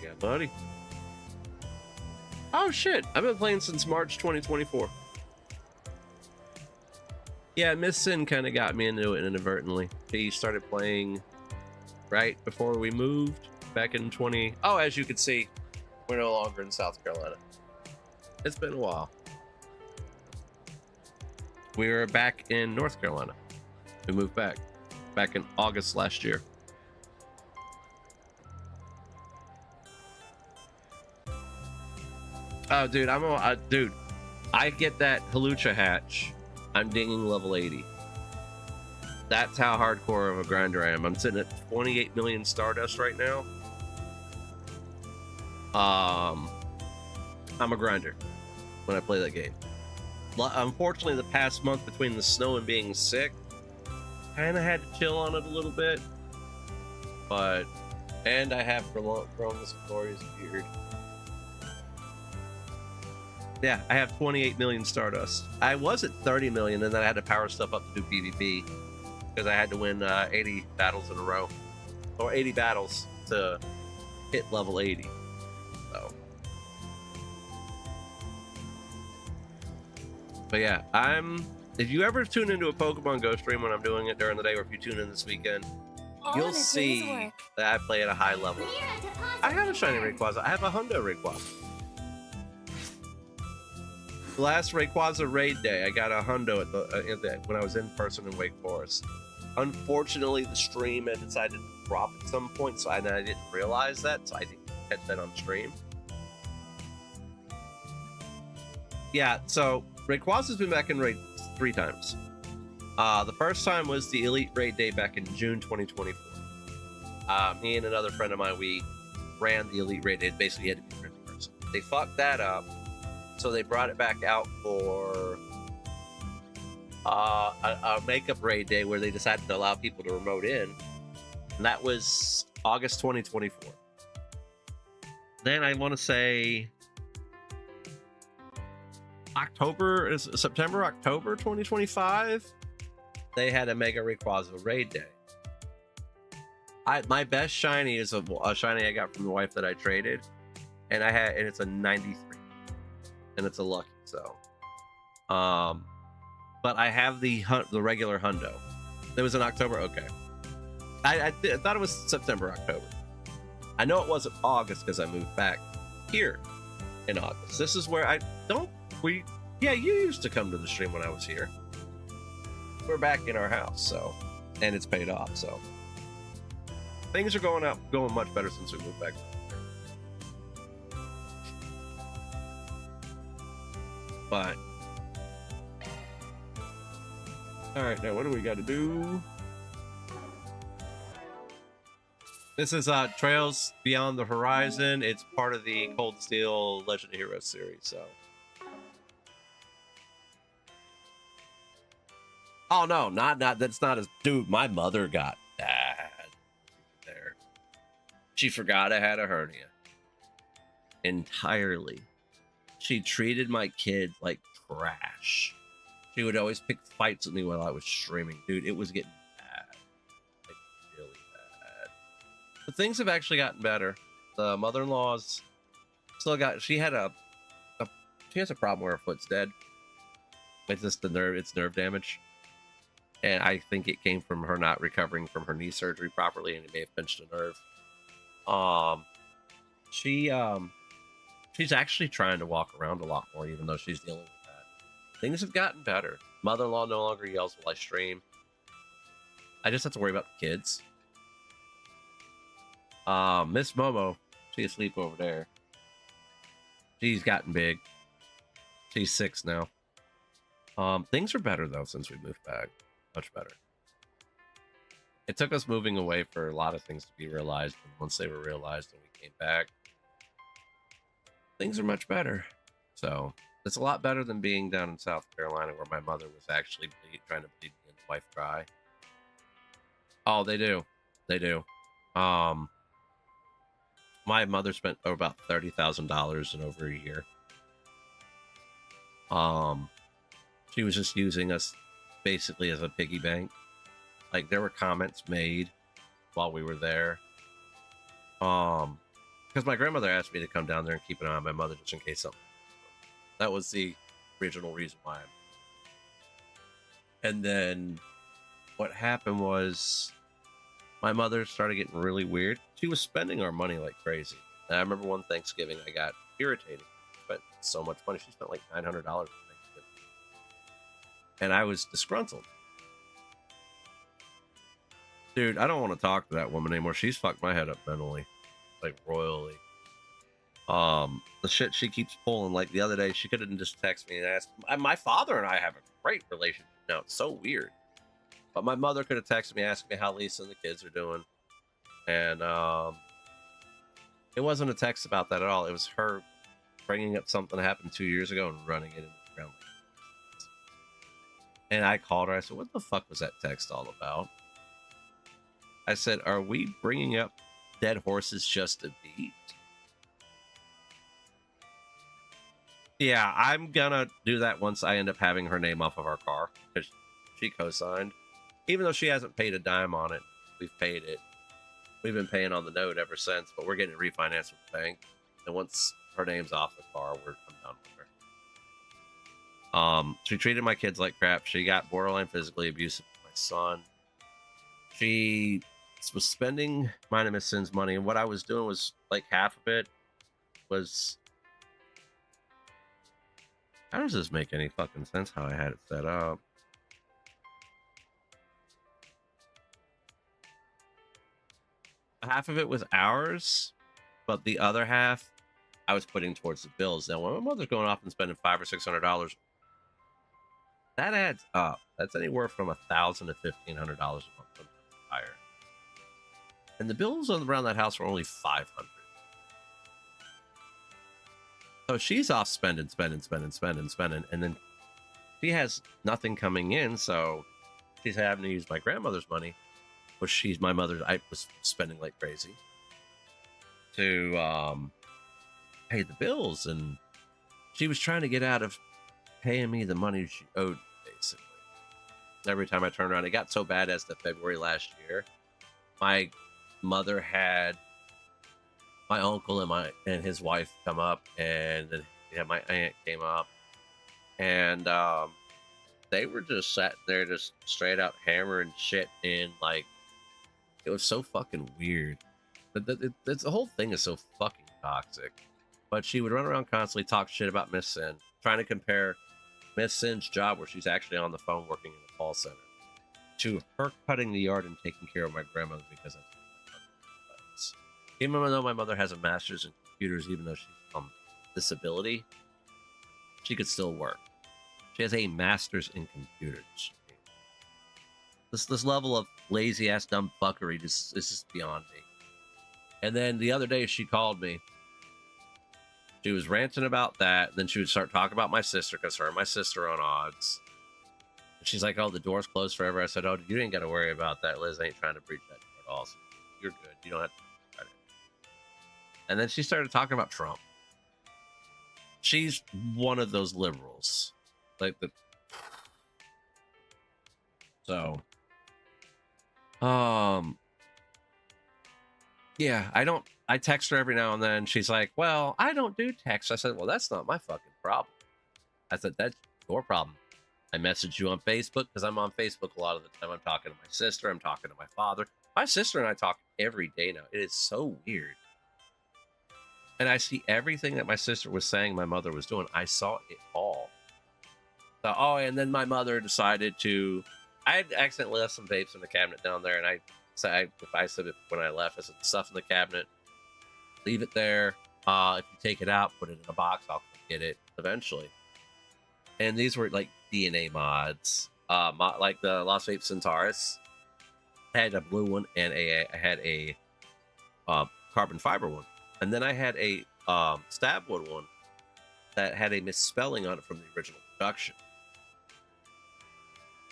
yeah, buddy. Oh shit! I've been playing since March 2024. Yeah, Miss Sin kind of got me into it inadvertently. She started playing right before we moved back in 20. Oh, as you can see, we're no longer in South Carolina. It's been a while. We were back in North Carolina. We moved back in August last year. Oh, dude, dude, I get that Halucha hatch. I'm dinging level 80. That's how hardcore of a grinder I am. I'm sitting at 28 million Stardust right now. I'm a grinder when I play that game. Unfortunately, the past month between the snow and being sick, kind of had to chill on it a little bit. But, and I have grown this glorious beard. Yeah, I have 28 million Stardust. I was at 30 million, and then I had to power stuff up to do PvP because I had to win 80 battles in a row, or 80 battles to hit level 80. So, but yeah, if you ever tune into a Pokemon Go stream when I'm doing it during the day, or if you tune in this weekend, you'll see that I play at a high level. I have a shiny Rayquaza. I have a Hundo Rayquaza. The last Rayquaza raid day, I got a Hundo when I was in person in Wake Forest. Unfortunately, the stream had decided to drop at some point, so I didn't realize that, so I didn't catch that on stream. Yeah, so Rayquaza's been back in raid 3 times. The first time was the Elite Raid Day back in June 2024. Me and another friend of mine, we ran the Elite Raid Day. Basically, you had to be a person. They fucked that up. So they brought it back out for a makeup raid day where they decided to allow people to remote in. And that was August 2024. Then I want to say September, October 2025. They had a Mega Rayquaza raid day. My best shiny is a shiny I got from the wife that I traded. And it's a 93. And it's a lucky, so. But I have the regular Hundo. It was in October. Okay. I thought it was September, October. I know it wasn't August because I moved back here in August. This is where yeah, you used to come to the stream when I was here. We're back in our house, so, and it's paid off, so. Things are going much better since we moved back. But all right, now what do we got to do? This is Trails Beyond the Horizon. It's part of the Cold Steel Legend of Heroes series. So, oh no, not that's not as dude. My mother got bad there. She forgot I had a hernia entirely. She treated my kids like trash. She would always pick fights with me while I was streaming. Dude, it was getting bad. Like, really bad. But things have actually gotten better. The mother-in-law's still got... She has a problem where her foot's dead. It's just it's nerve damage. And I think it came from her not recovering from her knee surgery properly, and it may have pinched a nerve. She's actually trying to walk around a lot more, even though she's dealing with that. Things have gotten better. Mother-in-law no longer yells while I stream. I just have to worry about the kids. Miss Momo, she's asleep over there. She's gotten big. She's 6 now. Things are better, though, since we moved back. Much better. It took us moving away for a lot of things to be realized, and once they were realized and we came back, things are much better. So it's a lot better than being down in South Carolina where my mother was actually trying to bleed me and wife dry. Oh, they do. My mother spent about $30,000 in over a year. She was just using us basically as a piggy bank. Like, there were comments made while we were there. Because my grandmother asked me to come down there and keep an eye on my mother just in case something. That was the original reason why. And then what happened was my mother started getting really weird. She was spending our money like crazy. And I remember one Thanksgiving I got irritated. She spent so much money. She spent like $900 for Thanksgiving. And I was disgruntled. Dude, I don't want to talk to that woman anymore. She's fucked my head up mentally. Like, royally. The shit she keeps pulling. Like, the other day, she couldn't just text me and ask. My father and I have a great relationship now. It's so weird. But my mother could have texted me, asking me how Lisa and the kids are doing. And, it wasn't a text about that at all. It was her bringing up something that happened 2 years ago and running it into the ground. And I called her. I said, what the fuck was that text all about? I said, are we bringing up dead horses just to beat? Yeah, I'm gonna do that once I end up having her name off of our car, because she co-signed. Even though she hasn't paid a dime on it, we've paid it. We've been paying on the note ever since, but we're getting it refinanced with the bank. And once her name's off the car, I'm done with her. She treated my kids like crap. She got borderline physically abusive with my son. She was spending mine and Miss Sin's money, and what I was doing was like half of it was. How does this make any fucking sense? How I had it set up? Half of it was ours, but the other half I was putting towards the bills. Now, when my mother's going off and spending $500 or $600, that adds up. That's anywhere from $1,000 to $1,500 a month, higher. And the bills around that house were only $500. So she's off spending, and then she has nothing coming in, so she's having to use my grandmother's money, which my mother, I was spending like crazy, to pay the bills, and she was trying to get out of paying me the money she owed, basically. Every time I turned around, it got so bad as to February last year. My mother had my uncle and his wife come up, and then my aunt came up, and they were just sat there just straight out hammering shit in. Like, it was so fucking weird. The whole thing is so fucking toxic. But she would run around constantly, talk shit about Miss Sin, trying to compare Miss Sin's job, where she's actually on the phone working in the call center, to her cutting the yard and taking care of my grandmother, because that's what my mother does. Even though my mother has a master's in computers, even though she's on disability, she could still work. She has a master's in computers. This level of lazy ass dumb fuckery is just beyond me. And then the other day she called me. She was ranting about that. Then she would start talking about my sister, because her and my sister are on odds. And she's like, oh, the door's closed forever. I said, oh, you ain't got to worry about that. Liz ain't trying to breach that door at all. So you're good. You don't have to worry about it. And then she started talking about Trump. She's one of those liberals. So, yeah, I text her every now and then. She's like, well, I don't do text. I said, well, that's not my fucking problem. I said, that's your problem. I message you on Facebook because I'm on Facebook a lot of the time. I'm talking to my sister. I'm talking to my father. My sister and I talk every day now. It is so weird. And I see everything that my sister was saying my mother was doing. I saw it all. So, and then my mother decided to... I had accidentally left some vapes in the cabinet down there, and I said when I left, I said, the stuff in the cabinet, leave it there. If you take it out, put it in a box, I'll get it eventually. And these were like DNA mods, like the Lost Vape Centaurus. I had a blue one, and I had a carbon fiber one. And then I had a Stabwood one that had a misspelling on it from the original production.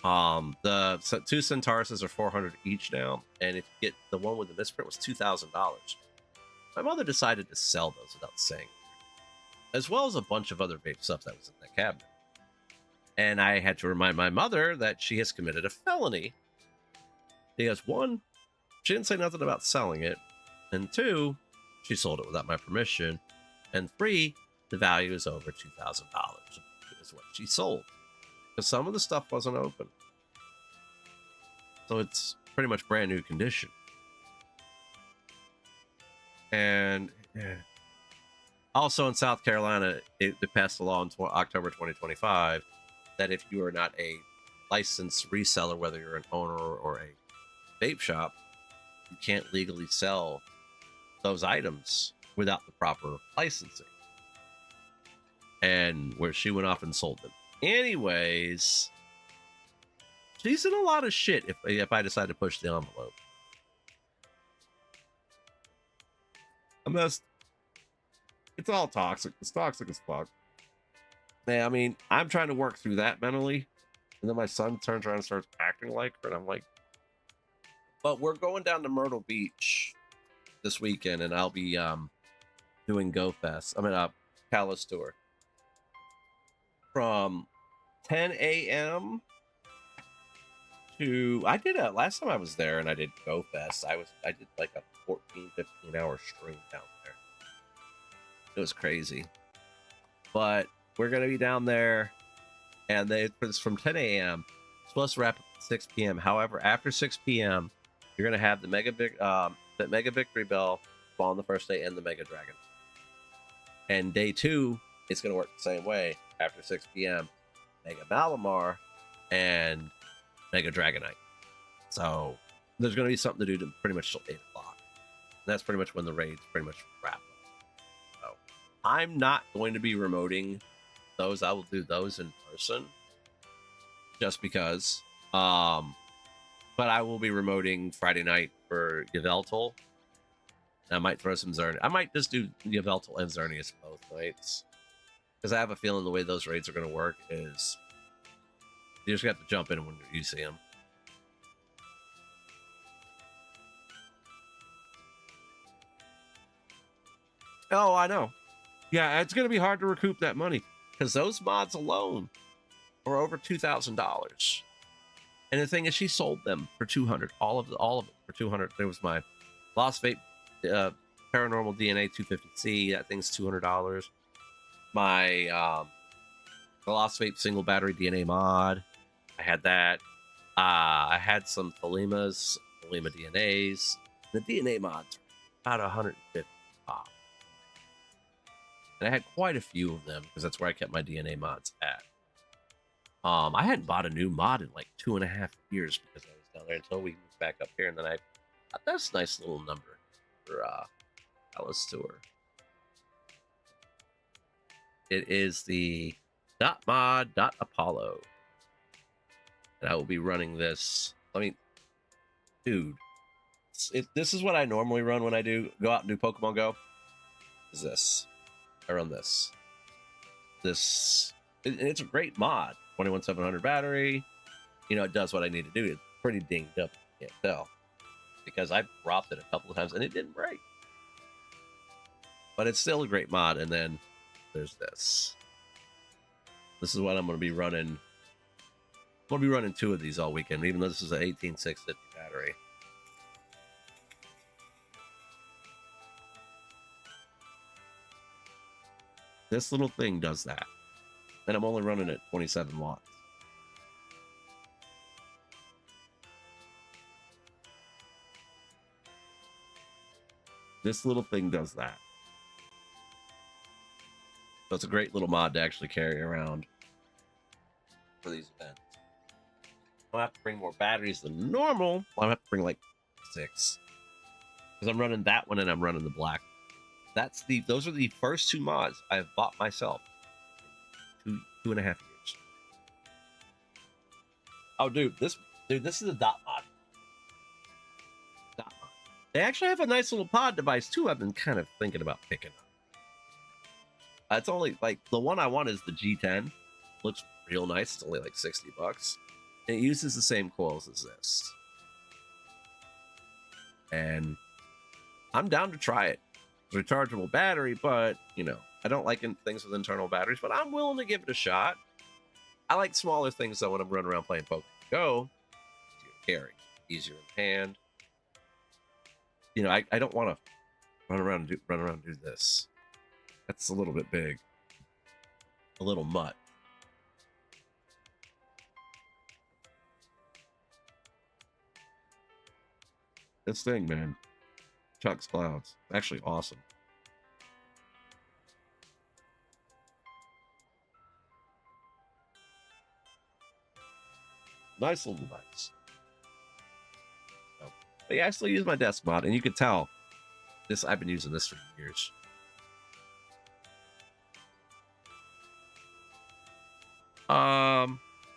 The two Centauruses are $400 each now, and if you get the one with the misprint was $2,000. My mother decided to sell those without saying, as well as a bunch of other vape stuff that was in that cabinet. And I had to remind my mother that she has committed a felony. Because one, she didn't say nothing about selling it. And two, she sold it without my permission. And three, the value is over $2,000 is what she sold. Because some of the stuff wasn't open. So it's pretty much brand new condition. And yeah. Also in South Carolina, they passed a law in October 2025 that if you are not a licensed reseller, whether you're an owner or a vape shop, you can't legally sell those items without the proper licensing. And where she went off and sold them. Anyways, she's in a lot of shit if I decide to push the envelope. It's all toxic. It's toxic as fuck. Yeah, I mean, I'm trying to work through that mentally. And then my son turns around and starts acting like her. And I'm like, but we're going down to Myrtle Beach this weekend. And I'll be doing Go Fest. Kalos Tour. From 10 a.m. to... last time I was there and I did Go Fest, I did like a 14, 15 hour stream down there. It was crazy. But we're going to be down there, and it's from 10 a.m. It's supposed to wrap up at 6 p.m. However, after 6 p.m., you're going to have the Mega Victory Bell on the first day and the Mega Dragon. And day 2, it's going to work the same way. After 6 p.m., Mega Malamar and Mega Dragonite. So there's going to be something to do to pretty much till 8 o'clock. And that's pretty much when the raids pretty much wrap up. So I'm not going to be remoting those. I will do those in person just because. But I will be remoting Friday night for Yveltal. I might throw some Xerneas. I might just do Yveltal and Xerneas both nights. Because I have a feeling the way those raids are going to work is you just got to jump in when you see them. Oh, I know. Yeah, it's going to be hard to recoup that money because those mods alone are over $2,000. And the thing is, she sold them for $200. All of it for $200. There was my Lost Vape Paranormal DNA 250C. That thing's $200. My Lost Vape single battery DNA mod. I had that. I had some Thelema DNAs. The DNA mods are about 150 pop. And I had quite a few of them because that's where I kept my DNA mods at. I hadn't bought a new mod in like 2.5 years because I was down there until we moved back up here, and then I got this nice little number for Kalos Tour. It is the .mod.apollo. And I will be running this. Dude, this is what I normally run when I go out and do Pokemon Go. Is this? I run this. It's a great mod. 21700 battery. You know, it does what I need to do. It's pretty dinged up. You can't tell because I dropped it a couple of times and it didn't break. But it's still a great mod. And then there's this. This is what I'm going to be running. I'm going to be running 2 of these all weekend, even though this is an 18650 battery. This little thing does that. And I'm only running at 27 watts. This little thing does that. So it's a great little mod to actually carry around for these events. I'll have to bring more batteries than normal. I'll have to bring like 6. Because I'm running that one and I'm running the black. Those are the first 2 mods I've bought myself. 2.5 years. Oh, dude, this is a dot mod. They actually have a nice little pod device too. I've been kind of thinking about picking up. It's only like the one I want is the G10. Looks real nice. It's only like $60. And it uses the same coils as this. And I'm down to try it. It's a rechargeable battery, but you know, I don't like things with internal batteries, but I'm willing to give it a shot. I like smaller things though when I'm running around playing Pokemon Go. Easier to carry, easier in hand. You know, I don't want to run around and do this. That's a little bit big. A little mutt. This thing, man. Chuck's Clouds. Actually awesome. Nice little device. But yeah, I still use my desk mod, and you can tell this. I've been using this for years.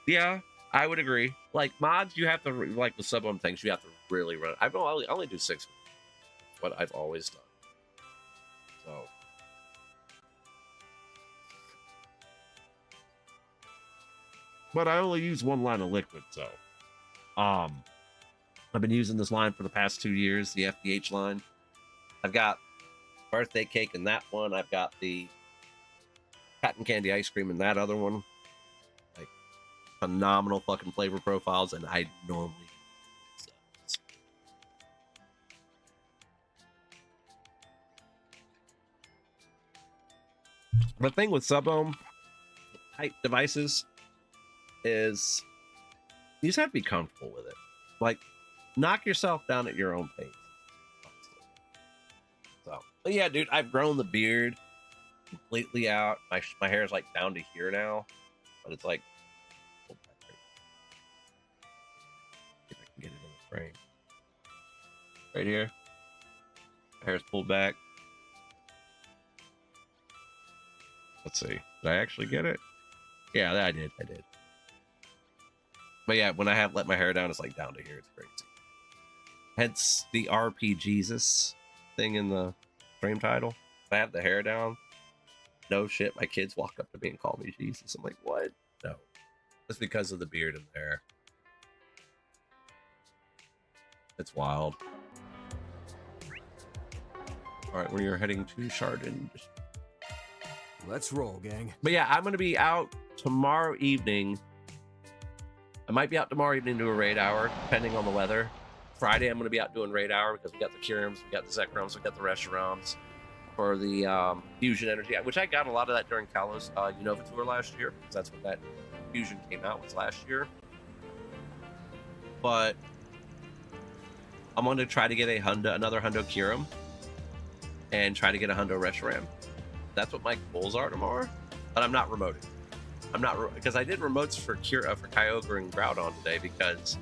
Yeah, I would agree. Like mods, you have to like the sub-on things. You have to really run. I only do 6. What I've always done. So. But I only use one line of liquid, so I've been using this line for the past 2 years, the FDH line. I've got birthday cake in that one. I've got the cotton candy ice cream in that other one. Like phenomenal fucking flavor profiles, and I normally use those. The thing with sub-ohm type devices is you just have to be comfortable with it. Like, knock yourself down at your own pace. So, but yeah, dude, I've grown the beard completely out. My hair is like down to here now, but it's like, if I can get it in the frame, right here. My hair's pulled back. Let's see. Did I actually get it? Yeah, I did. But yeah, when I let my hair down, it's like down to here. It's crazy. Hence the RP Jesus thing in the frame title. If I have the hair down, no shit, my kids walk up to me and call me Jesus. I'm like, what? No. It's because of the beard and the hair. It's wild. All right, we are heading to Chardon. Let's roll, gang. But yeah, I'm going to be out tomorrow evening. I might be out tomorrow evening to do a raid hour, depending on the weather. Friday, I'm going to be out doing raid hour because we got the Kyurems, we got the Zekrams, we got the Reshurams for the Fusion Energy, which I got a lot of that during Kalos Unova Tour last year, because that's when that Fusion came out, was last year. But I'm going to try to get another Hundo Kyurem and try to get a Hundo Reshiram. That's what my goals are tomorrow, but I'm not remoting. Because I did remotes for Kyogre and Groudon today, because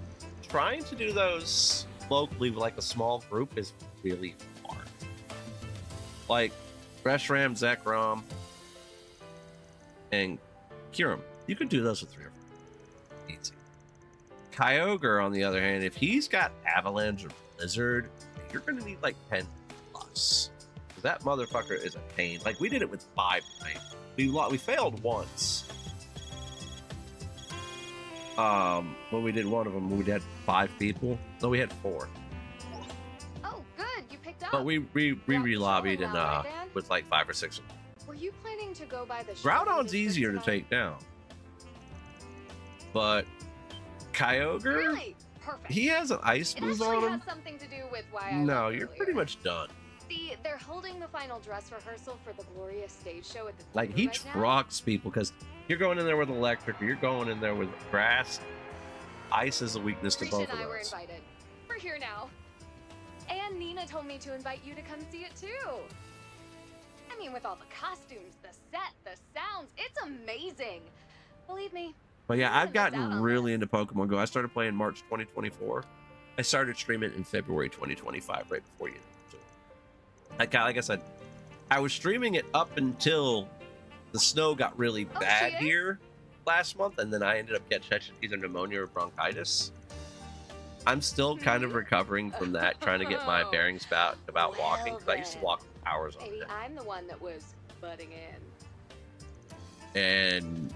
trying to do those locally with like a small group is really hard. Like Reshiram, Zekrom, and Kyurem, you can do those with 3 or 4. Easy. Kyogre, on the other hand, if he's got Avalanche or Blizzard, you're going to need like 10 plus. That motherfucker is a pain. Like, we did it with 5 tonight. We failed once. When we did one of them, we had 5 people. No, we had 4. Oh, good, you picked up. But we re-lobbied and with like 5 or 6. Were you planning to go by the Groudon's easier to take down. But Kyogre, really? Perfect. He has an ice move on him. It has something to do with why I No, left you're earlier. pretty much done. See, they're holding the final dress rehearsal for the glorious stage show at the Like, theater he right now. trucks people because you're going in there with electric, or you're going in there with grass. Ice is a weakness to Krisha both and I of were those. invited. We're here now. And Nina told me to invite you to come see it too. I mean, with all the costumes, the set, the sounds, it's amazing. Believe me. But yeah, I've miss out gotten on really into Pokemon Go. I started playing March 2024. I started streaming in February 2025, right before you. Like I said, I was streaming it up until the snow got really bad here last month, and then I ended up catching either pneumonia or bronchitis. I'm still kind of recovering from that, trying to get my bearings about walking, because I used to walk for hours on Maybe it. I'm the one that was butting in. And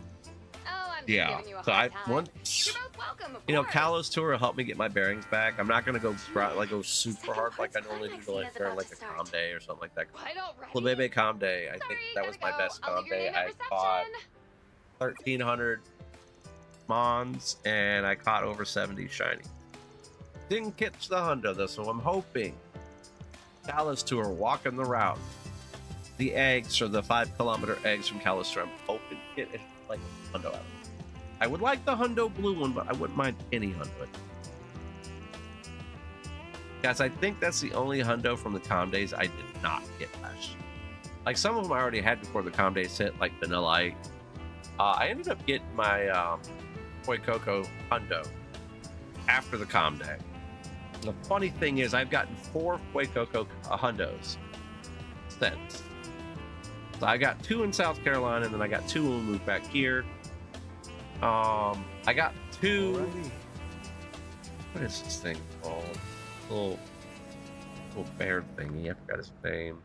Oh, I'm just yeah, giving you a so hard I time. want, You're both welcome, of you know, course. Kalos Tour will help me get my bearings back. I'm not gonna go go super hard like I normally do during like a calm day or something like that. Flabebe Calm Day, I think that was my best calm day. I caught 1,300 Mons, and I caught over 70 shiny. Didn't catch the hundo though, so I'm hoping Kalos Tour walking the route. The eggs are the 5-kilometer eggs from Kalos Tour. I'm hoping to get like hundo out of it. I would like the hundo blue one, but I wouldn't mind any hundo. Guys, I think that's the only hundo from the Calm Days I did not get last year. Like some of them I already had before the Calm Days hit, like Vanillite. I ended up getting my Koi Coco hundo after the Calm Day. The funny thing is, I've gotten 4 Koi Coco hundos since. So I got 2 in South Carolina, and then I got 2 when we moved back here. I got 2. Alrighty. What is this thing called? Little bear thingy. I forgot his name.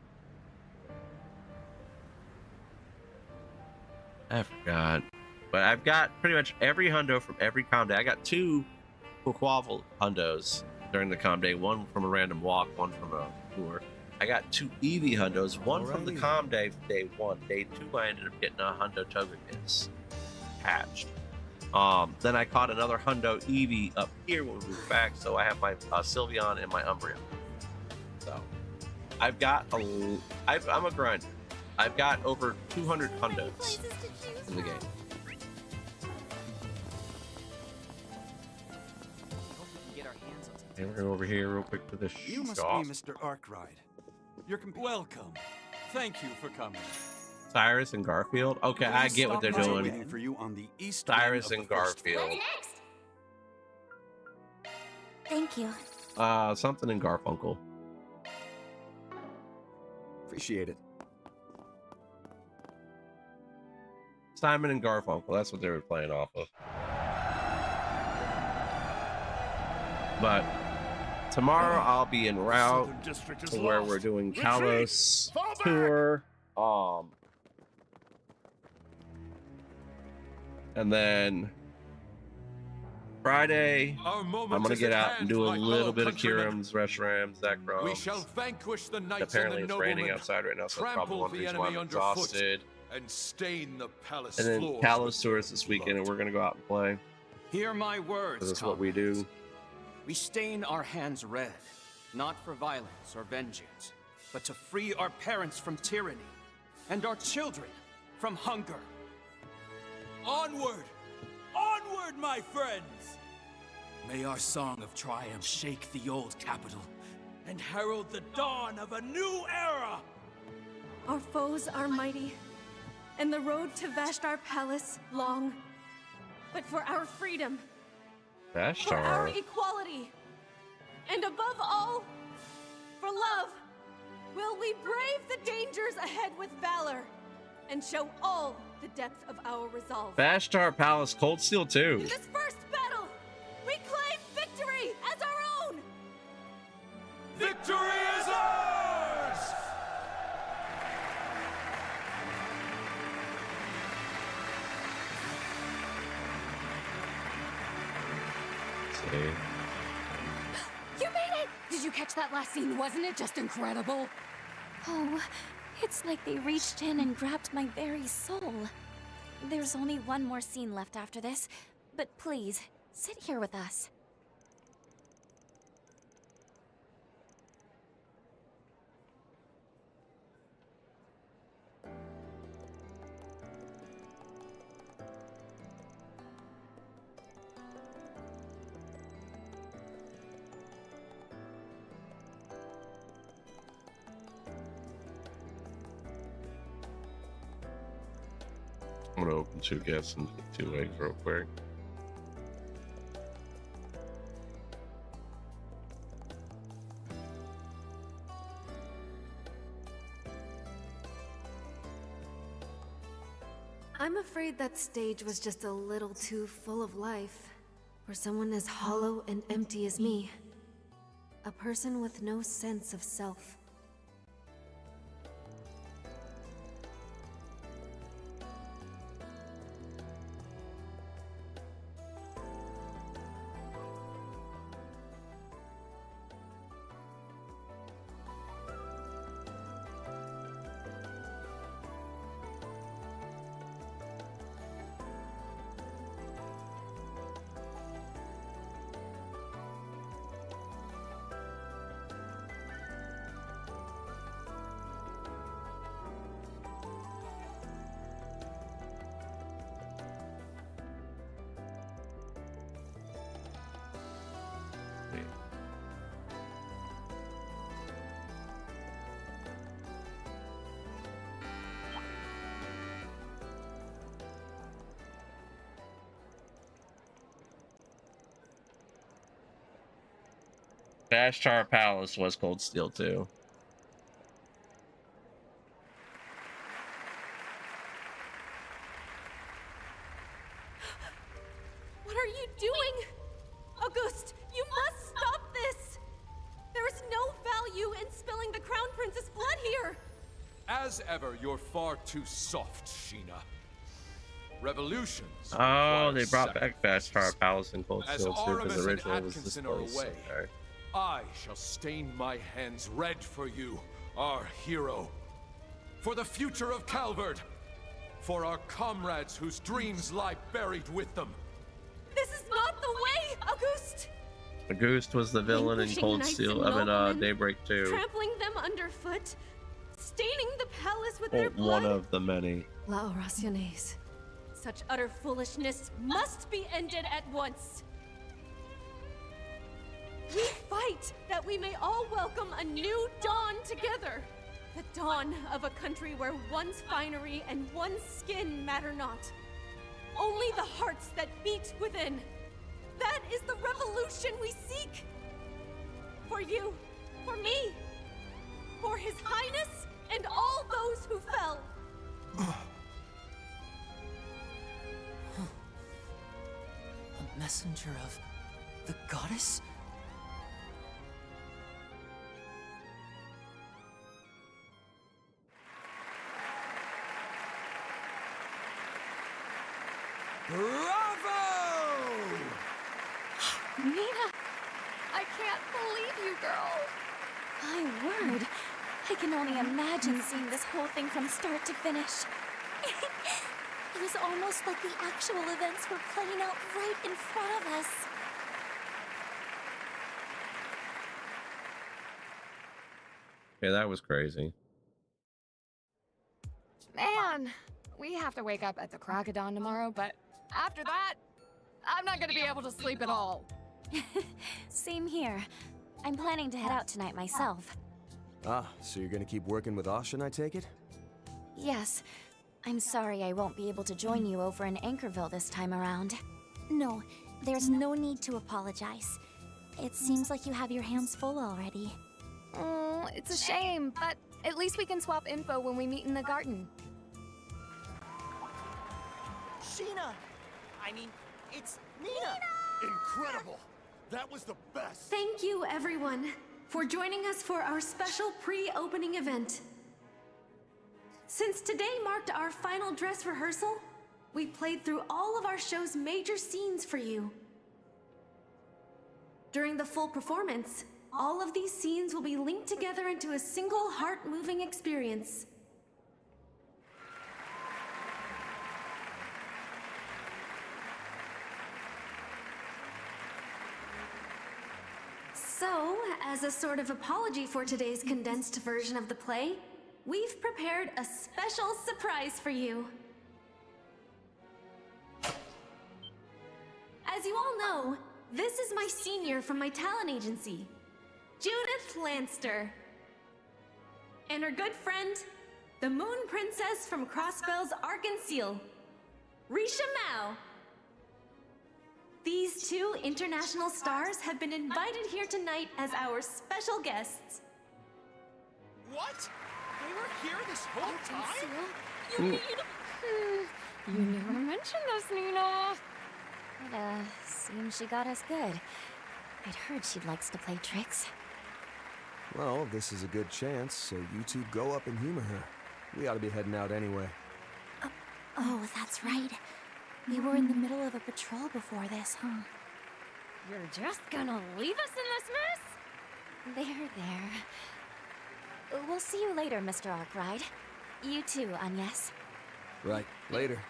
I forgot. But I've got pretty much every hundo from every Calm Day. I got 2 Quaquaval hundos during the Calm Day. One from a random walk, one from a tour. I got 2 Eevee hundos. One from the Calm Day, day 1. Day 2, I ended up getting a hundo Togekiss hatched. Then I caught another hundo Eevee up here when we moved back. So I have my Sylveon and my Umbreon. So I've got I'm a grinder. I've got over 200 hundos in the game. And we're going over here real quick to the You must be Mr. Arkwright. You're welcome. Thank you for coming. Cyrus and Garfield. Okay, I get what they're doing. Waiting for you on the east Cyrus and Garfield. Thank you. Something in Garfunkel. Appreciate it. Simon and Garfunkel. That's what they were playing off of. But tomorrow I'll be en route to where we're doing Kalos Tour. And then Friday, I'm gonna get out and do a little bit of Kyurem's, Reshiram's, Zekrom. We shall vanquish the knights Apparently and the it's raining noblemen, outside right now, so that's probably trample one the reason why I'm enemy underfoot, exhausted. and stain the palace And then floors Kalos with Tour is this weekend, and we're gonna go out and play. Hear my words, This is what we do. We stain our hands red, not for violence or vengeance, but to free our parents from tyranny, and our children from hunger. Onward! Onward, my friends! May our song of triumph shake the old capital and herald the dawn of a new era! Our foes are mighty, and the road to Vashtar Palace long. But for our freedom, for our Vashtar. equality, and above all, for love, will we brave the dangers ahead with valor and show all the depth of our resolve. Vashtar Palace, Cold Steel 2. In this first battle, we claim victory as our own! Victory is ours! See. You made it! Did you catch that last scene? Wasn't it just incredible? Oh, it's like they reached in and grabbed my very soul. There's only one more scene left after this, but please, sit here with us. I'm gonna open 2 gifts and 2 eggs real quick. I'm afraid that stage was just a little too full of life for someone as hollow and empty as me. A person with no sense of self. Bashtar Palace was Cold Steel 2. What are you doing? Auguste, you must stop this! There is no value in spilling the Crown Prince's blood here! As ever, you're far too soft, Sheena. Revolutions. Oh, they brought back Bashtar Palace and Cold As Steel 2 because Aramis and originally it was this Atkinson are place. away, Okay. I shall stain my hands red for you, our hero. For the future of Calvard. For our comrades whose dreams lie buried with them. This is not the way, Auguste! Auguste was the villain in Vanquishing Cold knights Steel, and noblemen, Daybreak 2. Trampling them underfoot, staining the palace with Well, their blood. one of the many. La Oraciones. Such utter foolishness must be ended at once. We fight that we may all welcome a new dawn together. The dawn of a country where one's finery and one's skin matter not. Only the hearts that beat within. That is the revolution we seek. For you, for me, for His Highness and all those who fell. A messenger of the goddess? Bravo! Nina! I can't believe you, girl! My word. I can only imagine seeing this whole thing from start to finish. It was almost like the actual events were playing out right in front of us. Yeah, that was crazy. Man, we have to wake up at the crack of dawn tomorrow, but after that, I'm not gonna be able to sleep at all. Same here. I'm planning to head out tonight myself. Ah, so you're gonna keep working with Ashen, I take it? Yes. I'm sorry I won't be able to join you over in Anchorville this time around. No, there's no need to apologize. It seems like you have your hands full already. Oh, it's a shame, but at least we can swap info when we meet in the garden. Sheena! I mean, it's Nina! Incredible! That was the best! Thank you, everyone, for joining us for our special pre-opening event. Since today marked our final dress rehearsal, we played through all of our show's major scenes for you. During the full performance, all of these scenes will be linked together into a single heart-moving experience. So, as a sort of apology for today's condensed version of the play, we've prepared a special surprise for you. As you all know, this is my senior from my talent agency, Judith Lanster. And her good friend, the Moon Princess from Crossbell's Arc-and-Seal, Risha Mao. These two international stars have been invited here tonight as our special guests. What? They were here this whole time? You mean... You never mentioned this, Nina. It, seems she got us good. I'd heard she likes to play tricks. Well, this is a good chance, so you two go up and humor her. We ought to be heading out anyway. Oh, that's right. We were in the middle of a patrol before this, huh? You're just gonna leave us in this mess? There. We'll see you later, Mr. Arkwright. You too, Agnes. Right, later.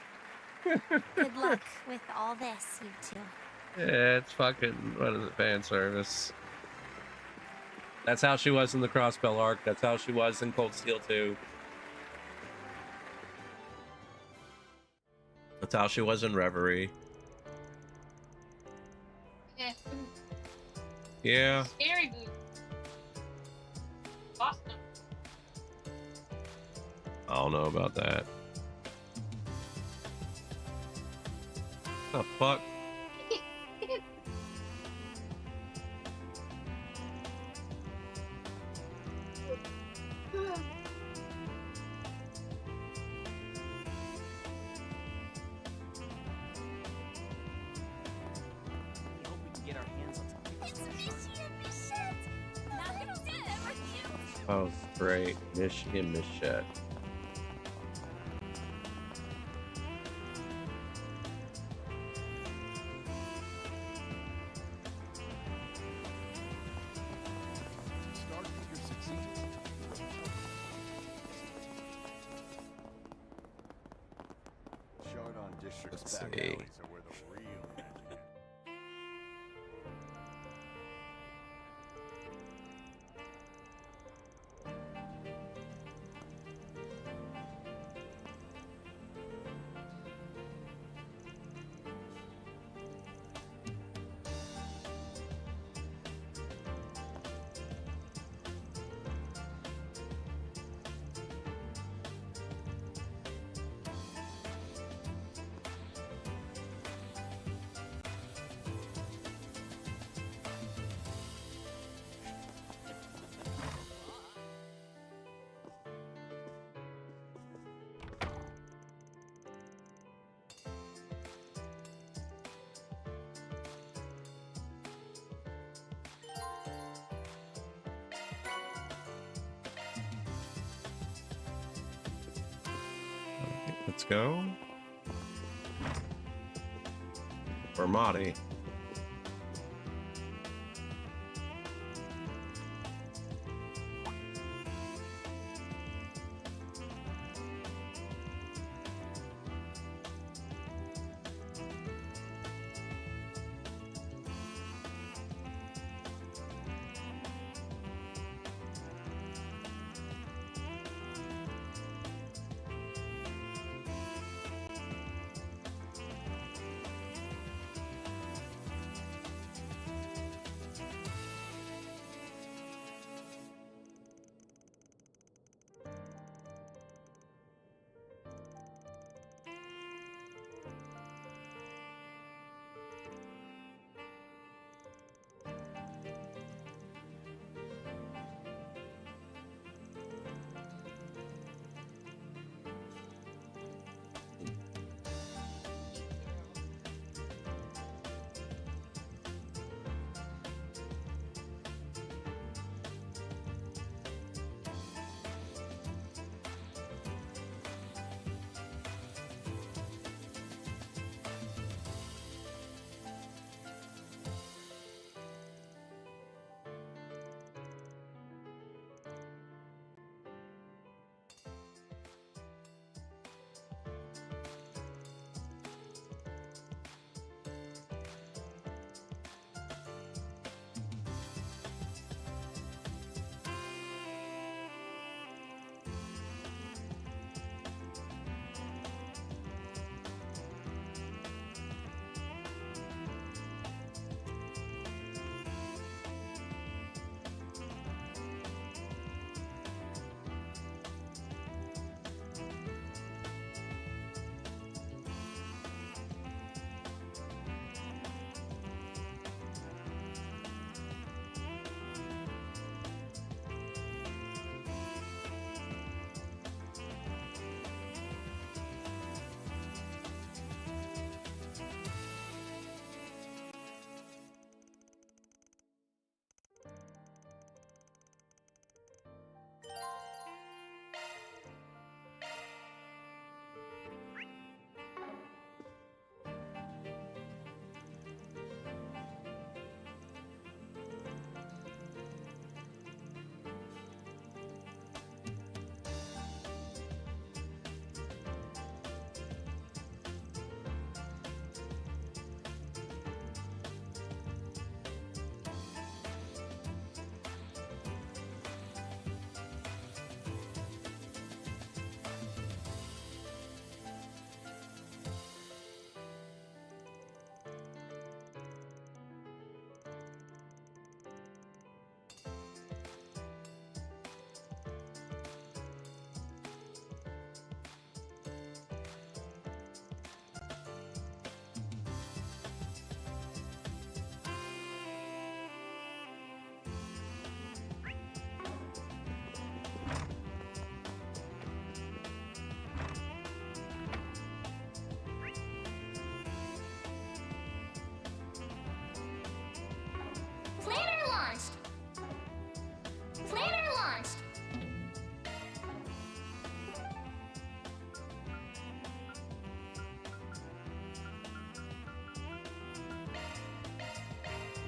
Good luck with all this, you two. Yeah, it's fucking, what is it, fan service. That's how she was in the Crossbell arc. That's how she was in Cold Steel 2. That's how she was in Reverie. Yeah. Yeah. Scary boo. Boston. I don't know about that. The fuck? Oh, great. Michigan Michette. Short on districts Let's back see. alleys are where the real magic is. Let's go. For Marty.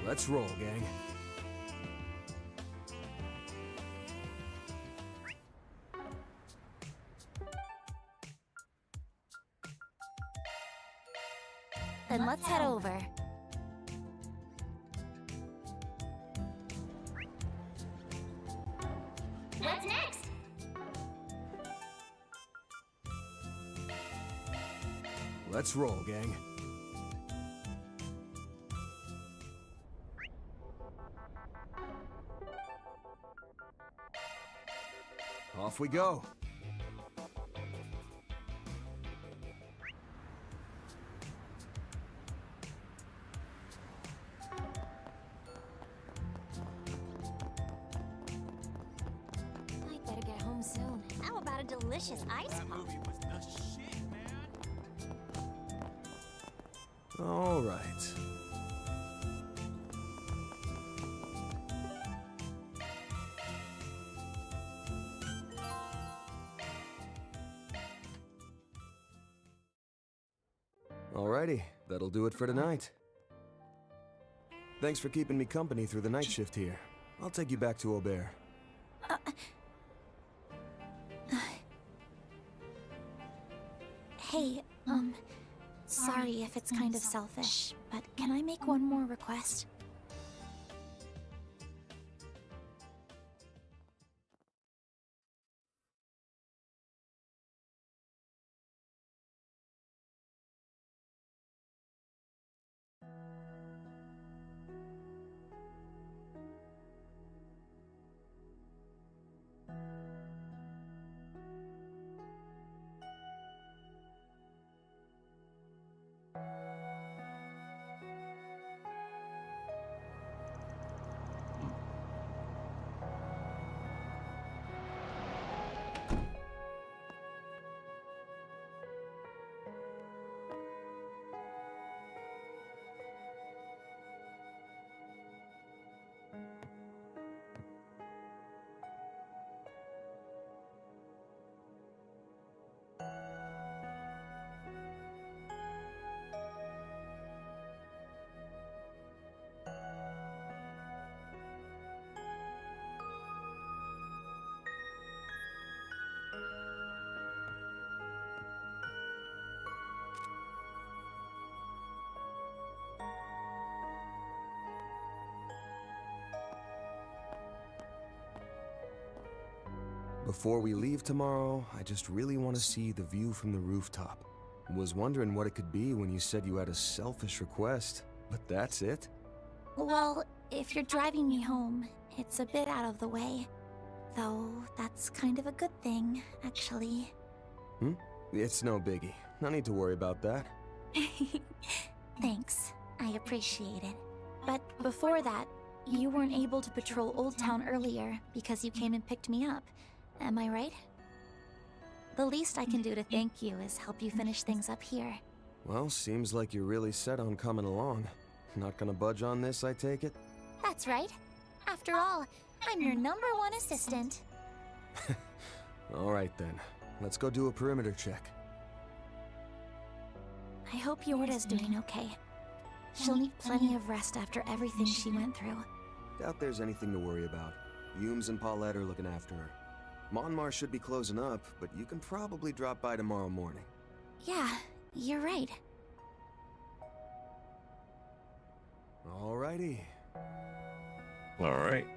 Let's roll, gang. Then let's head over. What's next? Let's roll, gang. Off we go. I'd better get home soon. How about a delicious ice pop? All right. Alrighty, that'll do it for tonight. Thanks for keeping me company through the night shift here. I'll take you back to Aubert. Hey, sorry if it's kind of selfish, but can I make one more request? Before we leave tomorrow, I just really want to see the view from the rooftop. Was wondering what it could be when you said you had a selfish request, but that's it? Well, if you're driving me home, it's a bit out of the way. Though, that's kind of a good thing, actually. It's no biggie. No need to worry about that. Thanks. I appreciate it. But before that, you weren't able to patrol Old Town earlier because you came and picked me up. Am I right? The least I can do to thank you is help you finish things up here. Well, seems like you're really set on coming along. Not gonna budge on this, I take it? That's right. After all, I'm your #1 assistant. Alright then. Let's go do a perimeter check. I hope Yorda's doing okay. She'll need plenty of rest after everything she went through. Doubt there's anything to worry about. Humes and Paulette are looking after her. Monmar should be closing up, but you can probably drop by tomorrow morning. Yeah, you're right. Alrighty. All right.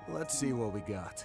Let's see what we got.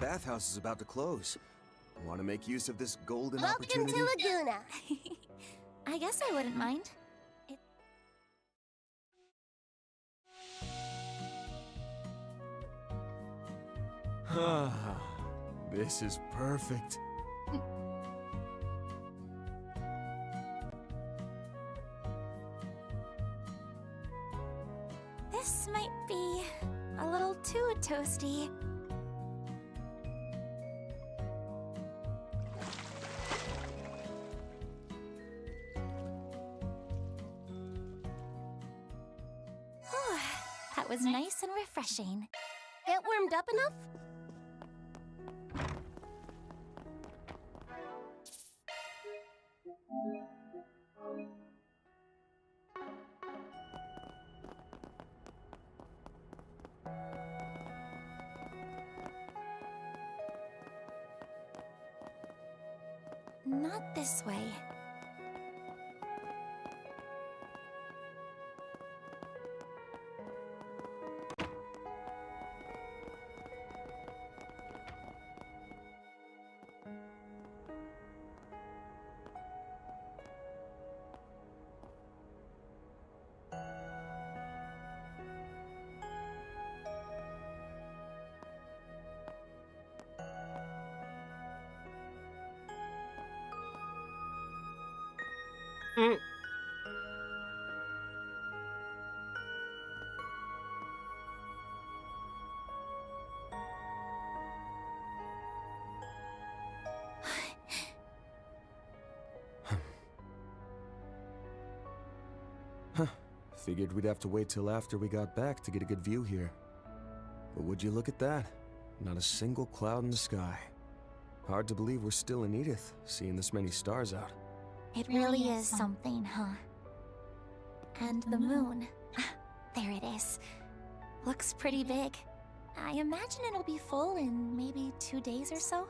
bathhouse is about to close. Want to make use of this golden Welcome opportunity? to Laguna. I guess I wouldn't mind. This is perfect. This might be a little too toasty. Whew, that was nice and refreshing. Get warmed up enough? Not this way. Figured we'd have to wait till after we got back to get a good view here. But would you look at that? Not a single cloud in the sky. Hard to believe we're still in Edith, seeing this many stars out. It really is something, huh? And the moon. There it is. Looks pretty big. I imagine it'll be full in maybe 2 days or so.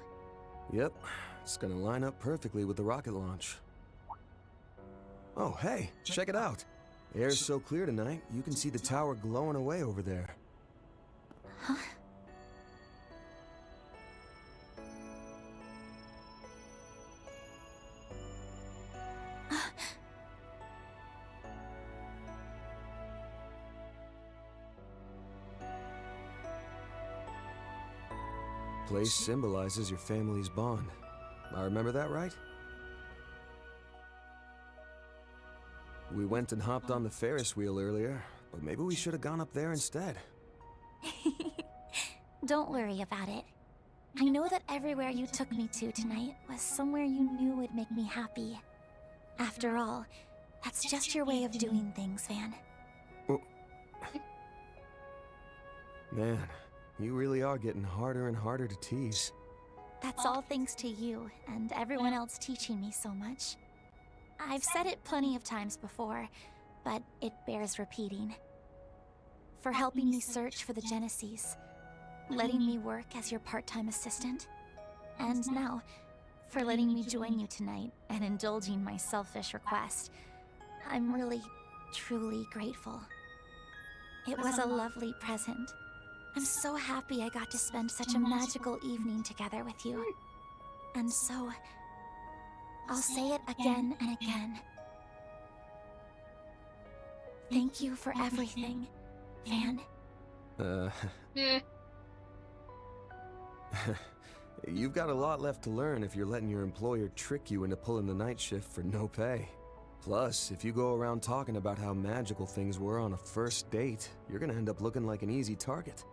Yep, it's gonna line up perfectly with the rocket launch. Oh, hey, check it out. Air's so clear tonight, you can see the tower glowing away over there. Huh? Place symbolizes your family's bond. I remember that right? We went and hopped on the Ferris wheel earlier, but maybe we should have gone up there instead. Don't worry about it. I know that everywhere you took me to tonight was somewhere you knew would make me happy. After all, that's just your way of doing things, Van. Man, you really are getting harder and harder to tease. That's all thanks to you and everyone else teaching me so much. I've said it plenty of times before, but it bears repeating. For helping me search for the Genesees, letting me work as your part-time assistant, and now, for letting me join you tonight and indulging my selfish request. I'm really, truly grateful. It was a lovely present. I'm so happy I got to spend such a magical evening together with you. And so, I'll say it again and again. Thank you for everything, Van. You've got a lot left to learn if you're letting your employer trick you into pulling the night shift for no pay. Plus, if you go around talking about how magical things were on a first date, you're gonna end up looking like an easy target.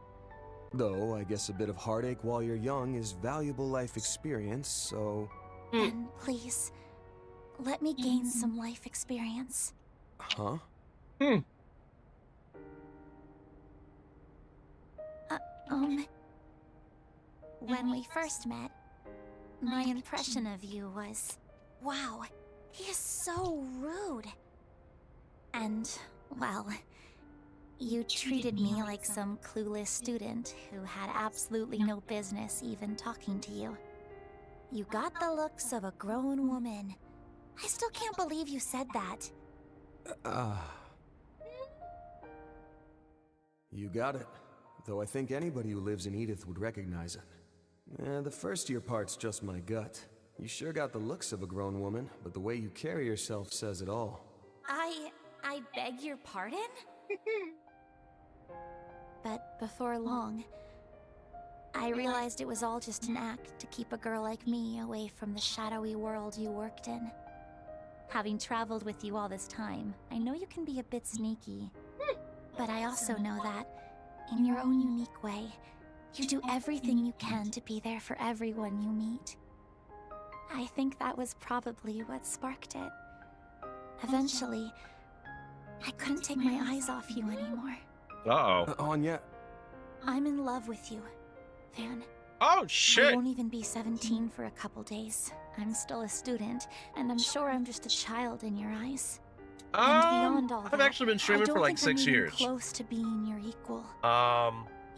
Though, I guess a bit of heartache while you're young is valuable life experience, so... Then, please, let me gain some life experience. Huh? When we first met, my impression of you was, wow, he is so rude. And, well, you treated me like some clueless student who had absolutely no business even talking to you. You got the looks of a grown woman. I still can't believe you said that. You got it. Though I think anybody who lives in Edith would recognize it. The first year part's just my gut. You sure got the looks of a grown woman, but the way you carry yourself says it all. I beg your pardon? But before long, I realized it was all just an act to keep a girl like me away from the shadowy world you worked in. Having traveled with you all this time, I know you can be a bit sneaky. But I also know that, in your own unique way, you do everything you can to be there for everyone you meet. I think that was probably what sparked it. Eventually, I couldn't take my eyes off you anymore. Uh-oh. Anya. I'm in love with you, Van. Oh, shit! I won't even be 17 for a couple days. I'm still a student, and I'm sure I'm just a child in your eyes. And beyond all I've actually been streaming for like 6 years. Close to being your equal.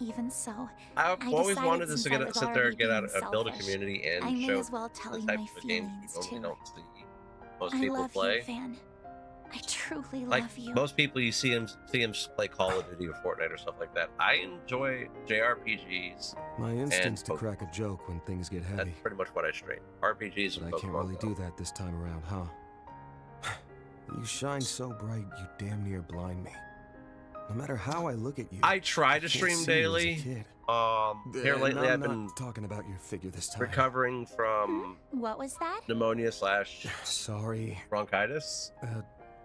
Even so, I've always wanted to since sit I was there and get already out, being build a selfish, community and I may show as well tell the you type my of games feelings you too. normally don't see most I people love play. you, Van. I truly Like love you. most people, you see them play Call of Duty or Fortnite or stuff like that. I enjoy JRPGs. My instinct's to crack a joke when things get heavy. That's pretty much what I stream. RPGs and But I can't Pokemon really Go. do that this time around, huh? You shine so bright, you damn near blind me. No matter how I look at you, I try to can't stream see you as a daily. kid. Here And lately, I'm I've not been talking about your figure this time. recovering from What was that? pneumonia / Sorry. bronchitis.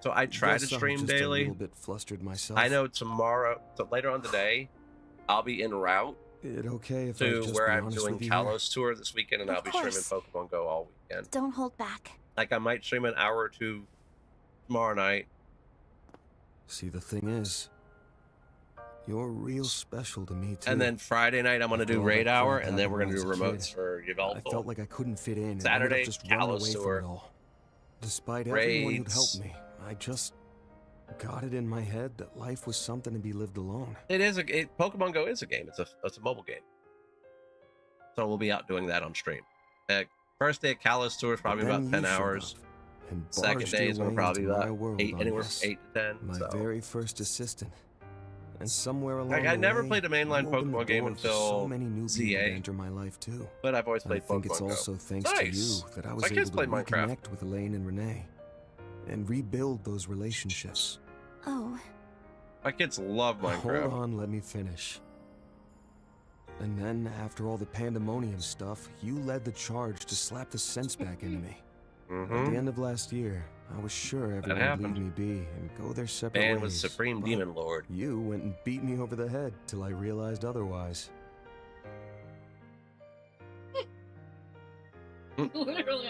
So I try to Guess I'm stream just a daily. little bit flustered myself. I know tomorrow, so later on today, I'll be en route It okay if I to just where be I'm honest doing with you Kalos tour this weekend, and Of I'll be streaming course. Pokemon Go all weekend. Don't hold back. Like I might stream an hour or two tomorrow night. See, the thing is, you're real special to me too. And then Friday night, I'm going to After do all Raid that Hour, crap and then we're going happened to do when I was a remotes kid, for I felt Yveltal. like I couldn't fit in. and ended Saturday, up just running Kalos away from tour. it all. Despite everyone who'd Raids. helped me, I just got it in my head that life was something to be lived alone. It is Pokemon Go is a game. It's a mobile game. So we'll be out doing that on stream. First day of Kalos tour is probably And about then 10 you showed hours. up and Second barged day your is going way to probably be into my about world 8, on anywhere this, from 8 to 10. My So. very first assistant. And somewhere along Like, I the never way, played a mainline you opened the Pokemon game door for until so many new people to ZA. enter my life too. But I've always And I played think Pokemon it's Go. also thanks Nice. to you that I was My kids able to play Minecraft. reconnect with Elaine and Renee and rebuild those relationships. Oh, My kids love Minecraft. Hold on, let me finish. And then, after all the pandemonium stuff, you led the charge to slap the sense back into me. At the end of last year, I was sure everyone would happened. leave me be and go their separate Ban ways. was Supreme but Demon Lord. You went and beat me over the head till I realized otherwise. Literally,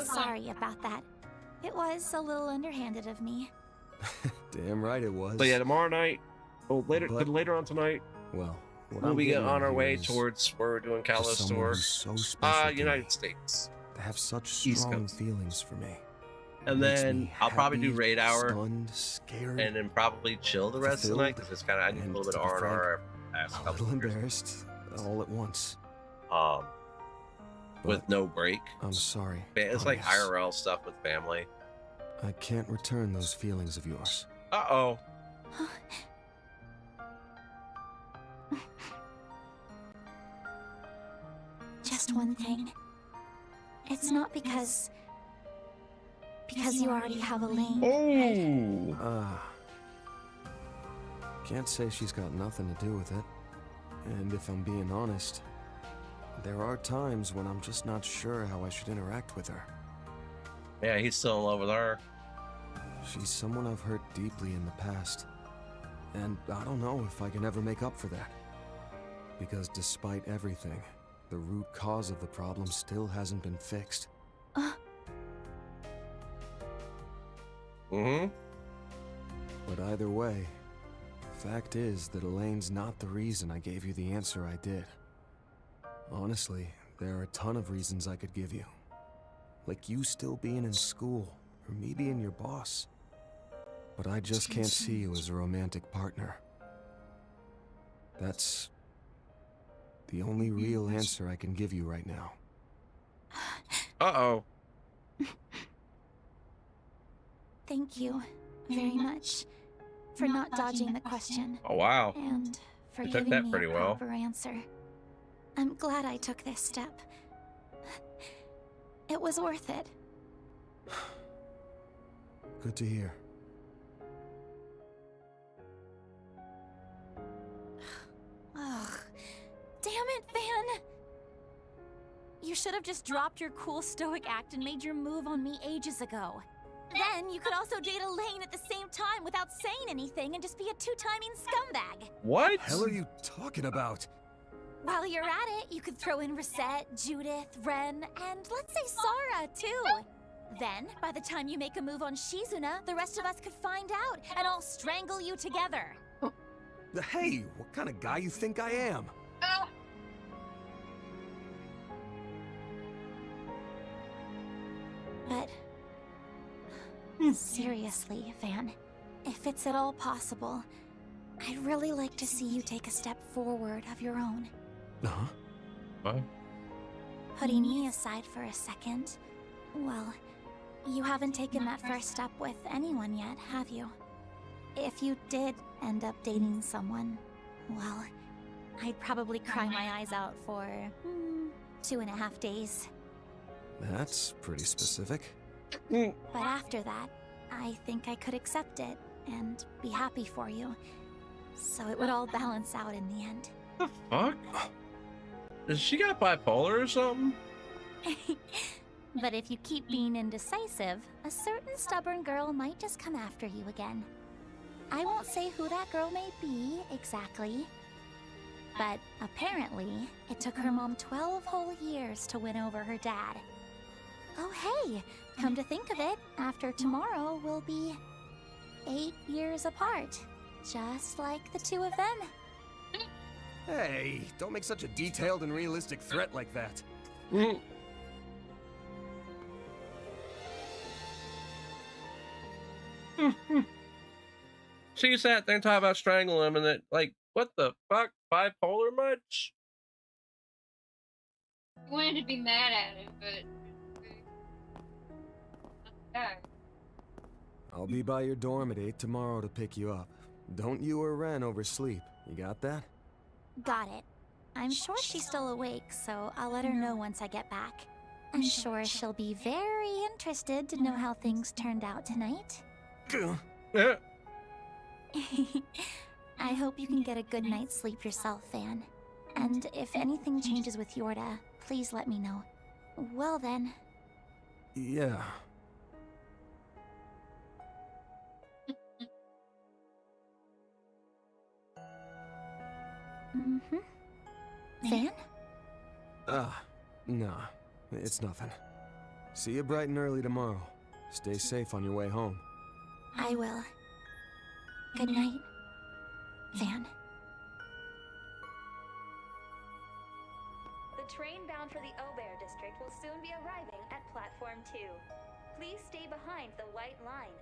sorry about that. It was a little underhanded of me. Damn right it was. So yeah, tomorrow night, But- later on tonight, Well, what we'll I'm be getting on at our here way is, towards where we're doing for Kalos someone tour. who's so special to me, United States. to have such East strong Coast. feelings for me. And Makes then me I'll probably do happy, Raid Hour, stunned, scared, and then probably chill the rest of the night because it's kind of I need a and little bit to of be frank, R&R past a couple little of years. embarrassed all at once. With no break. I'm sorry. It's like Onyx. IRL stuff with family. I can't return those feelings of yours. Uh-oh. Just one thing. It's not because you already have Elaine. Can't say she's got nothing to do with it. And if I'm being honest, there are times when I'm just not sure how I should interact with her. Yeah, he's still in love with her. She's someone I've hurt deeply in the past. And I don't know if I can ever make up for that. Because despite everything, the root cause of the problem still hasn't been fixed. But either way, fact is that Elaine's not the reason I gave you the answer I did. Honestly, there are a ton of reasons I could give you. Like you still being in school, or me being your boss. But I just can't see you as a romantic partner. That's the only real answer I can give you right now. Uh-oh. Thank you very much for not dodging the question. Oh, wow. And for You took giving that me pretty a well. proper answer. I'm glad I took this step. It was worth it. Good to hear. Ugh. Damn it, Van! You should have just dropped your cool stoic act and made your move on me ages ago. Then you could also date Elaine at the same time without saying anything and just be a two-timing scumbag. What? The hell are you talking about? While you're at it, you could throw in Reset, Judith, Ren, and let's say Sara, too. Then, by the time you make a move on Shizuna, the rest of us could find out and all strangle you together. Hey, what kind of guy you think I am? But seriously, Van, if it's at all possible, I'd really like to see you take a step forward of your own. Huh? What? Putting me aside for a second, well, you haven't taken that first step with anyone yet, have you? If you did end up dating someone, well, I'd probably cry my eyes out for 2.5 days. That's pretty specific. But after that, I think I could accept it and be happy for you. So it would all balance out in the end. The fuck? Has she got bipolar or something? But if you keep being indecisive, a certain stubborn girl might just come after you again. I won't say who that girl may be exactly, but apparently it took her mom 12 whole years to win over her dad. Oh hey, come to think of it, after tomorrow we'll be 8 years apart, just like the two of them. Hey, don't make such a detailed and realistic threat like that. She sat there and talked about strangling him, and it, like, what the fuck? Bipolar much? I wanted to be mad at it, but... Okay. I'll be by your dorm at 8 tomorrow to pick you up. Don't you or Ren oversleep. You got that? Got it. I'm sure she's still awake, so I'll let her know once I get back. I'm sure she'll be very interested to know how things turned out tonight. I hope you can get a good night's sleep yourself, Van. And if anything changes with Yorda, please let me know. Well then. Yeah. Van? Nah. It's nothing. See you bright and early tomorrow. Stay safe on your way home. I will. Good night, Van. The train bound for the Aubert district will soon be arriving at platform 2. Please stay behind the white line.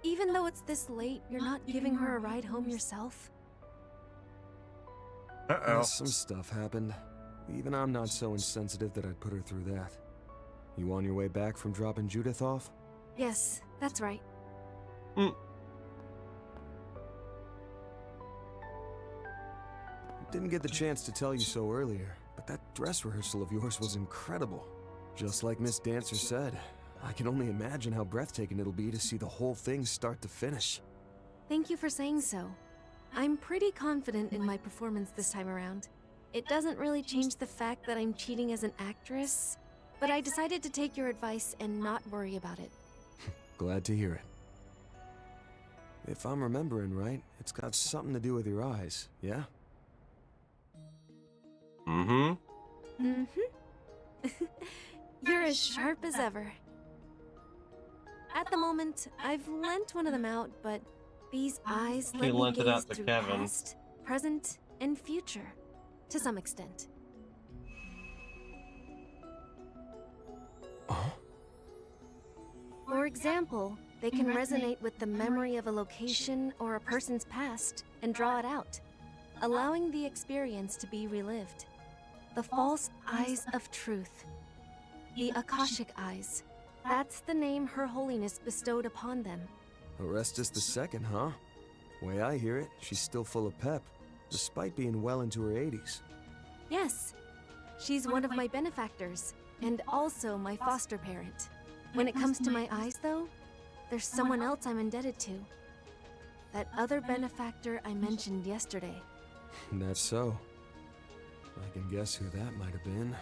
Even though it's this late, you're not giving her a ride home yourself? Some stuff happened. Even I'm not so insensitive that I'd put her through that. You on your way back from dropping Judith off? Yes, that's right. Didn't get the chance to tell you so earlier, but that dress rehearsal of yours was incredible. Just like Miss Dancer said, I can only imagine how breathtaking it'll be to see the whole thing start to finish. Thank you for saying so. I'm pretty confident in my performance this time around. It doesn't really change the fact that I'm cheating as an actress, but I decided to take your advice and not worry about it. Glad to hear it. If I'm remembering right, it's got something to do with your eyes, yeah? You're as sharp as ever. At the moment, I've lent one of them out, but these eyes He let me lent it gaze out to through Kevin. past, present, and future, to some extent. For example, they can resonate with the memory of a location or a person's past and draw it out, allowing the experience to be relived. The false eyes of truth. The Akashic eyes. That's the name Her Holiness bestowed upon them. Orestes II, huh? Way I hear it, she's still full of pep, despite being well into her 80s. Yes, She's one of my benefactors, and also my foster parent. When it comes to my eyes, though, there's someone else I'm indebted to. That other benefactor I mentioned yesterday. That's so. I can guess who that might have been.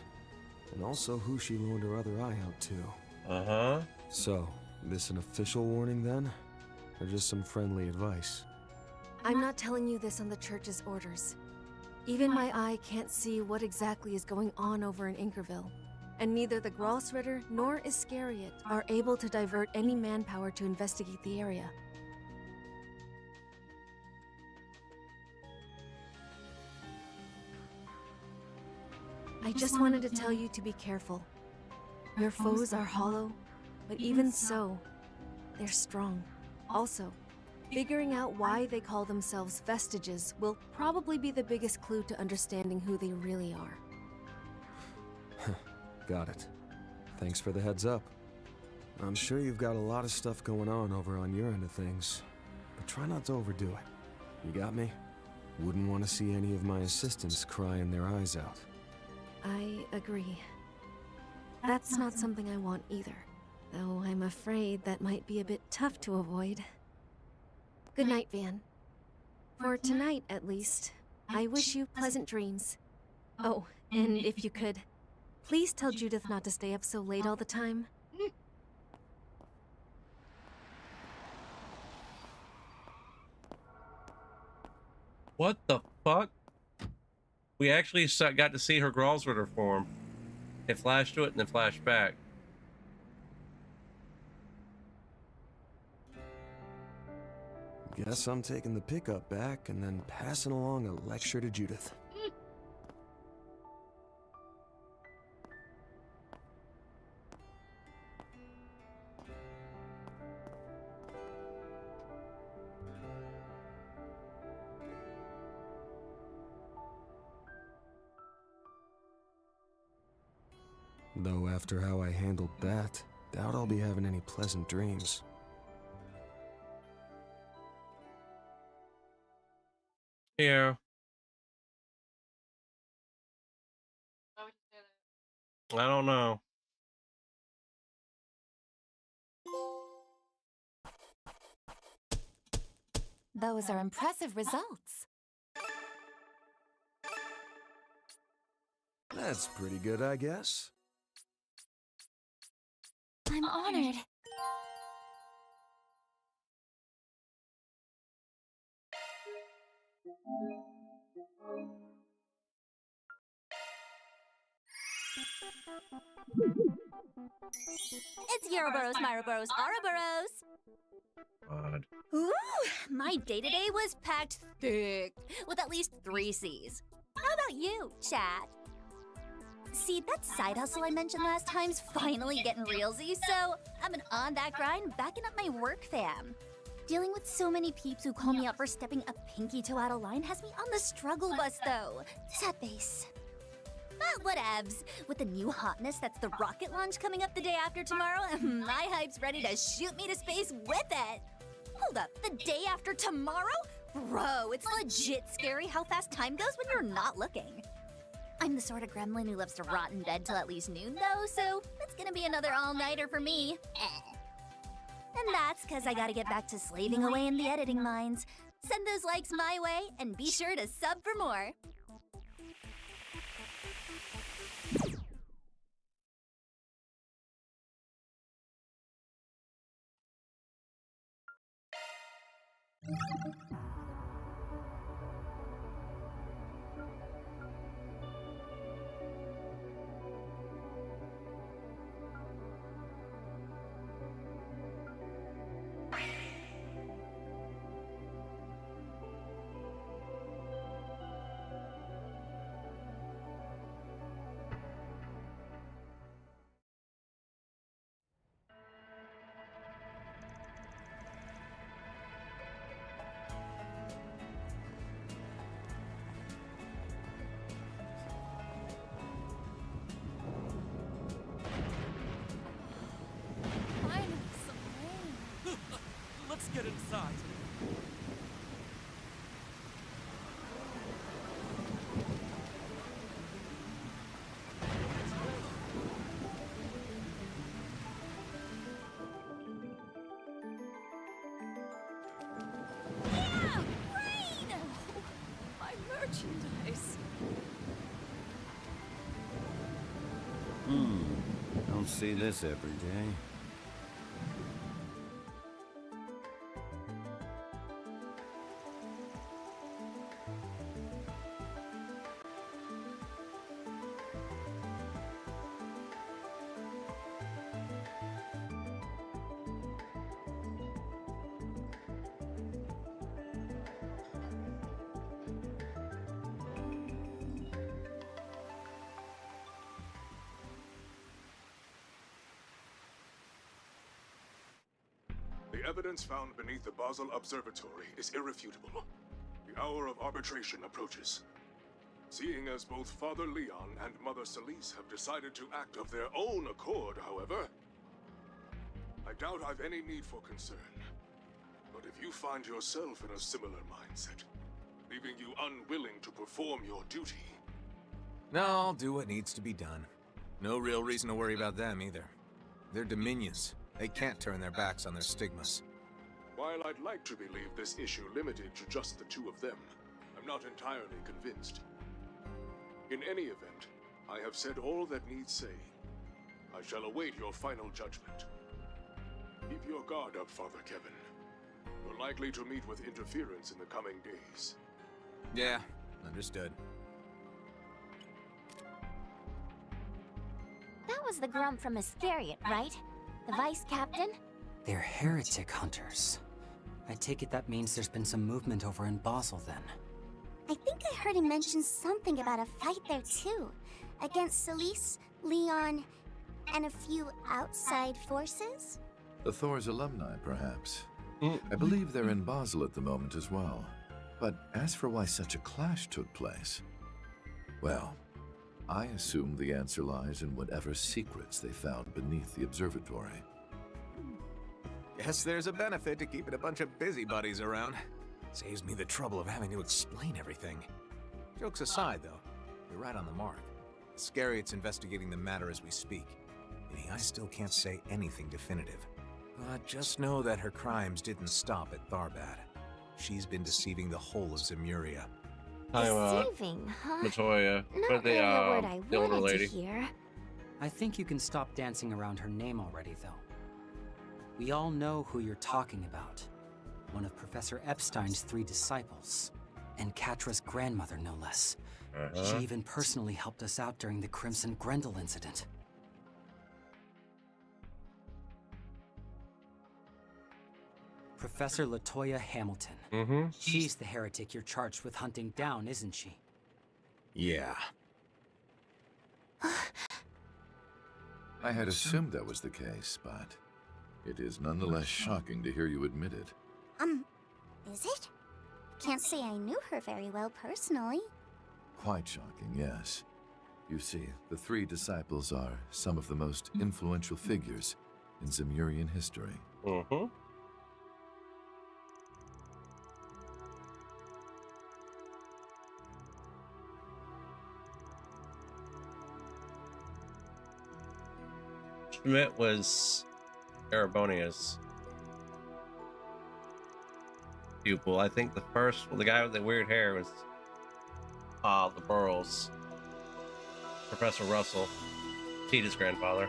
And also who she loaned her other eye out to. Uh-huh. So, this an official warning then? Or just some friendly advice? I'm not telling you this on the church's orders. Even my eye can't see what exactly is going on over in Inkerville. And neither the Gralsritter nor Iscariot are able to divert any manpower to investigate the area. I just wanted to tell you to be careful. Your foes are hollow, but even so, they're strong. Also, figuring out why they call themselves Vestiges will probably be the biggest clue to understanding who they really are. Got it. Thanks for the heads up. I'm sure you've got a lot of stuff going on over on your end of things, but try not to overdo it. You got me? Wouldn't want to see any of my assistants crying their eyes out. I agree. That's not something I want either, though I'm afraid that might be a bit tough to avoid. Good night, Van. For tonight, at least, I wish you pleasant dreams. Oh, and if you could, please tell Judith not to stay up so late all the time. What the fuck? We actually got to see her Gralsritter form. It flashed to it and then flashed back. Guess I'm taking the pickup back and then passing along a lecture to Judith. Though after how I handled that, doubt I'll be having any pleasant dreams. Yeah. I don't know. Those are impressive results. That's pretty good, I guess. I'm honored. It's Euroboros, Myroboros, Ouroboros. Odd. Ooh, my day-to-day was packed thick with at least 3 C's. How about you, chat? See, that side hustle I mentioned last time's finally getting realsy, so I've been on that grind, backing up my work fam. Dealing with so many peeps who call me out for stepping a pinky toe out of line has me on the struggle bus, though. Sad face. But whatevs. With the new hotness that's the rocket launch coming up the day after tomorrow, my hype's ready to shoot me to space with it. Hold up, the day after tomorrow? Bro, it's legit scary how fast time goes when you're not looking. I'm the sort of gremlin who loves to rot in bed till at least noon, though, so it's gonna be another all-nighter for me. And that's because I gotta get back to slaving away in the editing mines. Send those likes my way, and be sure to sub for more. Let's get inside. Don't see this every day. The evidence found beneath the Basel Observatory is irrefutable. The hour of arbitration approaches. Seeing as both Father Leon and Mother Celise have decided to act of their own accord, however, I doubt I've any need for concern. But if you find yourself in a similar mindset, leaving you unwilling to perform your duty... No, I'll do what needs to be done. No real reason to worry about them either. They're dominions. They can't turn their backs on their stigmas. While I'd like to believe this issue limited to just the two of them, I'm not entirely convinced. In any event, I have said all that needs saying. I shall await your final judgment. Keep your guard up, Father Kevin. You're likely to meet with interference in the coming days. Yeah, understood. That was the Grump from Iscariot, right? The vice captain? They're heretic hunters. I take it that means there's been some movement over in Basel then. I think I heard him mention something about a fight there too. Against Celise, Leon, and a few outside forces? The Thor's alumni, perhaps. I believe they're in Basel at the moment as well. But as for why such a clash took place, well, I assume the answer lies in whatever secrets they found beneath the observatory. Guess there's a benefit to keeping a bunch of busybodies around. Saves me the trouble of having to explain everything. Jokes aside, though, you're right on the mark. Iscariot's investigating the matter as we speak, meaning I still can't say anything definitive. But just know that her crimes didn't stop at Tharbad. She's been deceiving the whole of Zemuria. Deceiving, huh? Latoya, Not but really a word I the older wanted lady. to hear. I think you can stop dancing around her name already, though. We all know who you're talking about. One of Professor Epstein's 3 disciples. And Katra's grandmother, no less. She even personally helped us out during the Crimson Grendel incident. Professor Latoya Hamilton. She's the heretic you're charged with hunting down, isn't she? Yeah. I had assumed that was the case, but it is nonetheless shocking to hear you admit it. Is it? Can't say I knew her very well personally. Quite shocking, yes. You see, the 3 disciples are some of the most influential figures in Zemurian history. Schmidt was Erebonia's pupil. I think the first, well, the guy with the weird hair was the Burrows. Professor Russell, Tita's grandfather.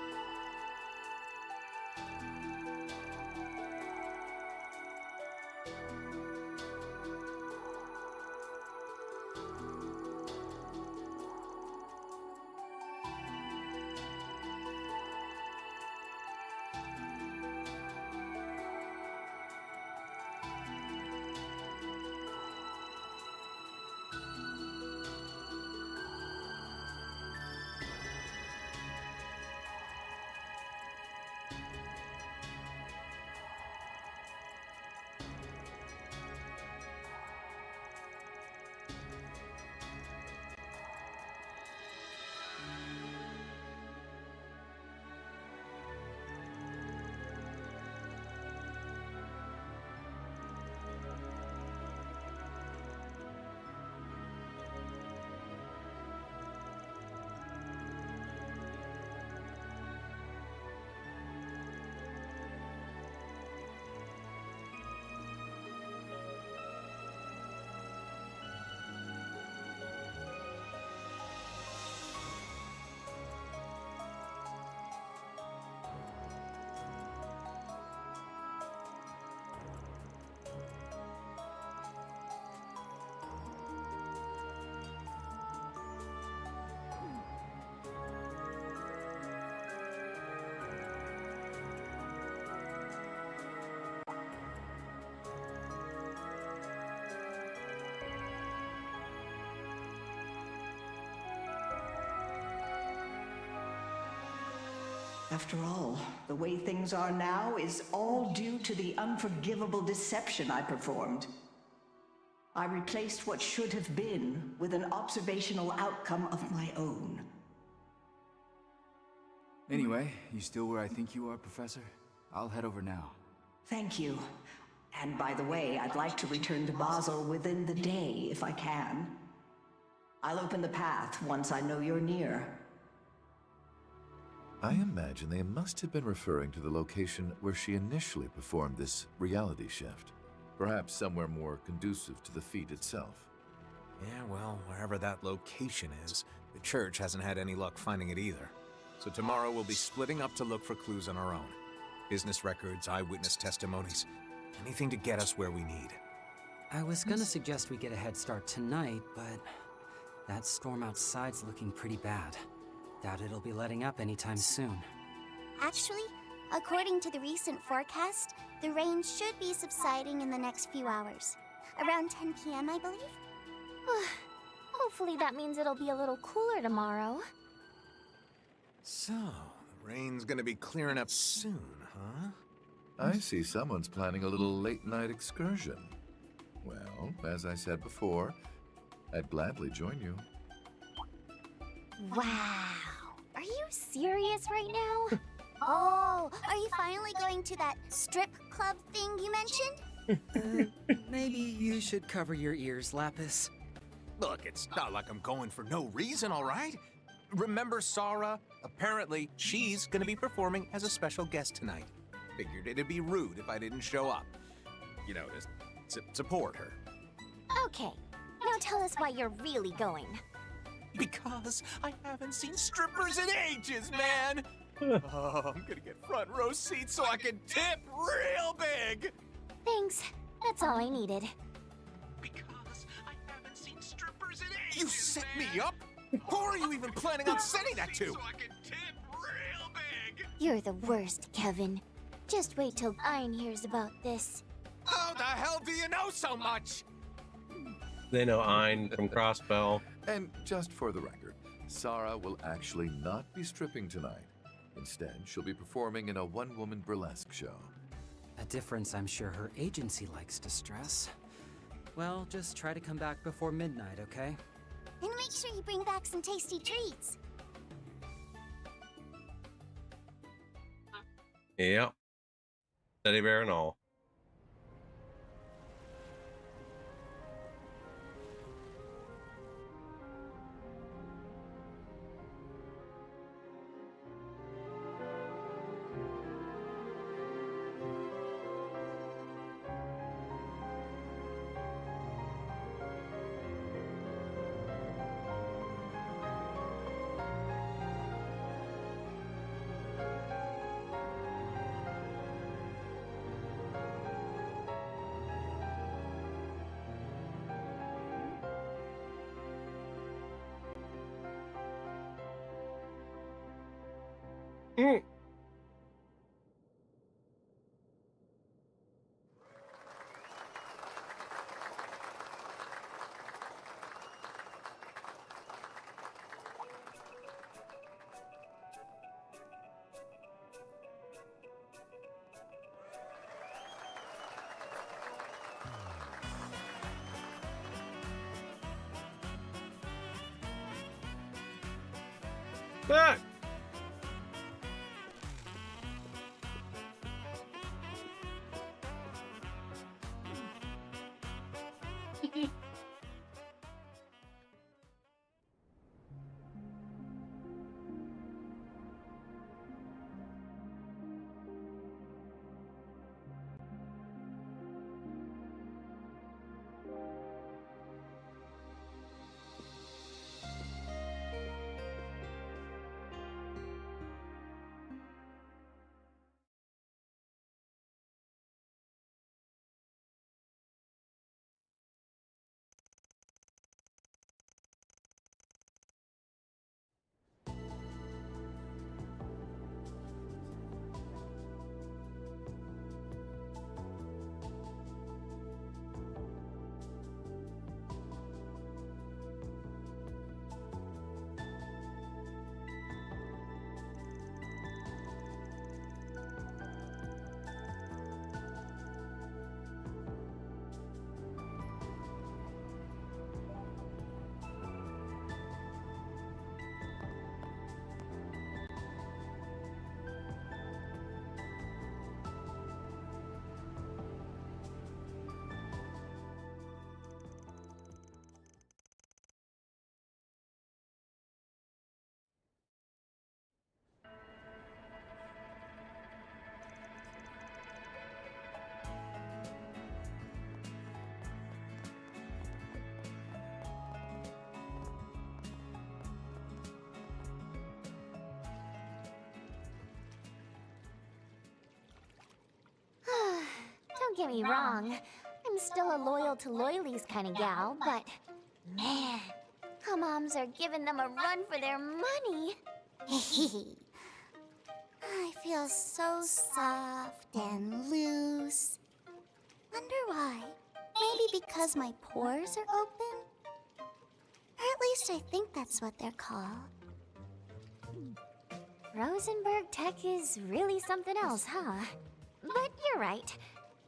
After all, the way things are now is all due to the unforgivable deception I performed. I replaced what should have been with an observational outcome of my own. Anyway, you still where I think you are, Professor? I'll head over now. Thank you. And by the way, I'd like to return to Basel within the day, if I can. I'll open the path once I know you're near. I imagine they must have been referring to the location where she initially performed this reality shift. Perhaps somewhere more conducive to the feat itself. Yeah, well, wherever that location is, the church hasn't had any luck finding it either. So tomorrow we'll be splitting up to look for clues on our own. Business records, eyewitness testimonies, anything to get us where we need. I was gonna suggest we get a head start tonight, but that storm outside's looking pretty bad. Doubt it'll be letting up anytime soon. Actually, according to the recent forecast, the rain should be subsiding in the next few hours. Around 10 p.m., I believe? Hopefully that means it'll be a little cooler tomorrow. So, the rain's gonna be clearing up soon, huh? I see someone's planning a little late-night excursion. Well, as I said before, I'd gladly join you. Wow. Are you serious right now? Oh, are you finally going to that strip club thing you mentioned? Maybe you should cover your ears, Lapis. Look, it's not like I'm going for no reason, all right? Remember Sarah? Apparently, she's gonna be performing as a special guest tonight. Figured it'd be rude if I didn't show up. You know, to support her. Okay, now tell us why you're really going. Because I haven't seen strippers in ages, man! Oh, I'm gonna get front row seats so I can tip real big! Thanks, that's all I needed. Because I haven't seen strippers in ages, you set me up? Who are you even planning on sending that to? So I can tip real big! You're the worst, Kevin. Just wait till Ein hears about this. How the hell do you know so much? They know Ein from Crossbell. And just for the record, Sarah will actually not be stripping tonight. Instead, she'll be performing in a one-woman burlesque show. A difference I'm sure her agency likes to stress. Well, just try to come back before midnight, okay? And make sure you bring back some tasty treats. Yep. Teddy bear and all. Ah! get me wrong. I'm still a loyal to loyalies kind of gal, but man, how moms are giving them a run for their money. I feel so soft and loose. Wonder why? Maybe because my pores are open? Or at least I think that's what they're called. Rosenberg Tech is really something else, huh? But you're right.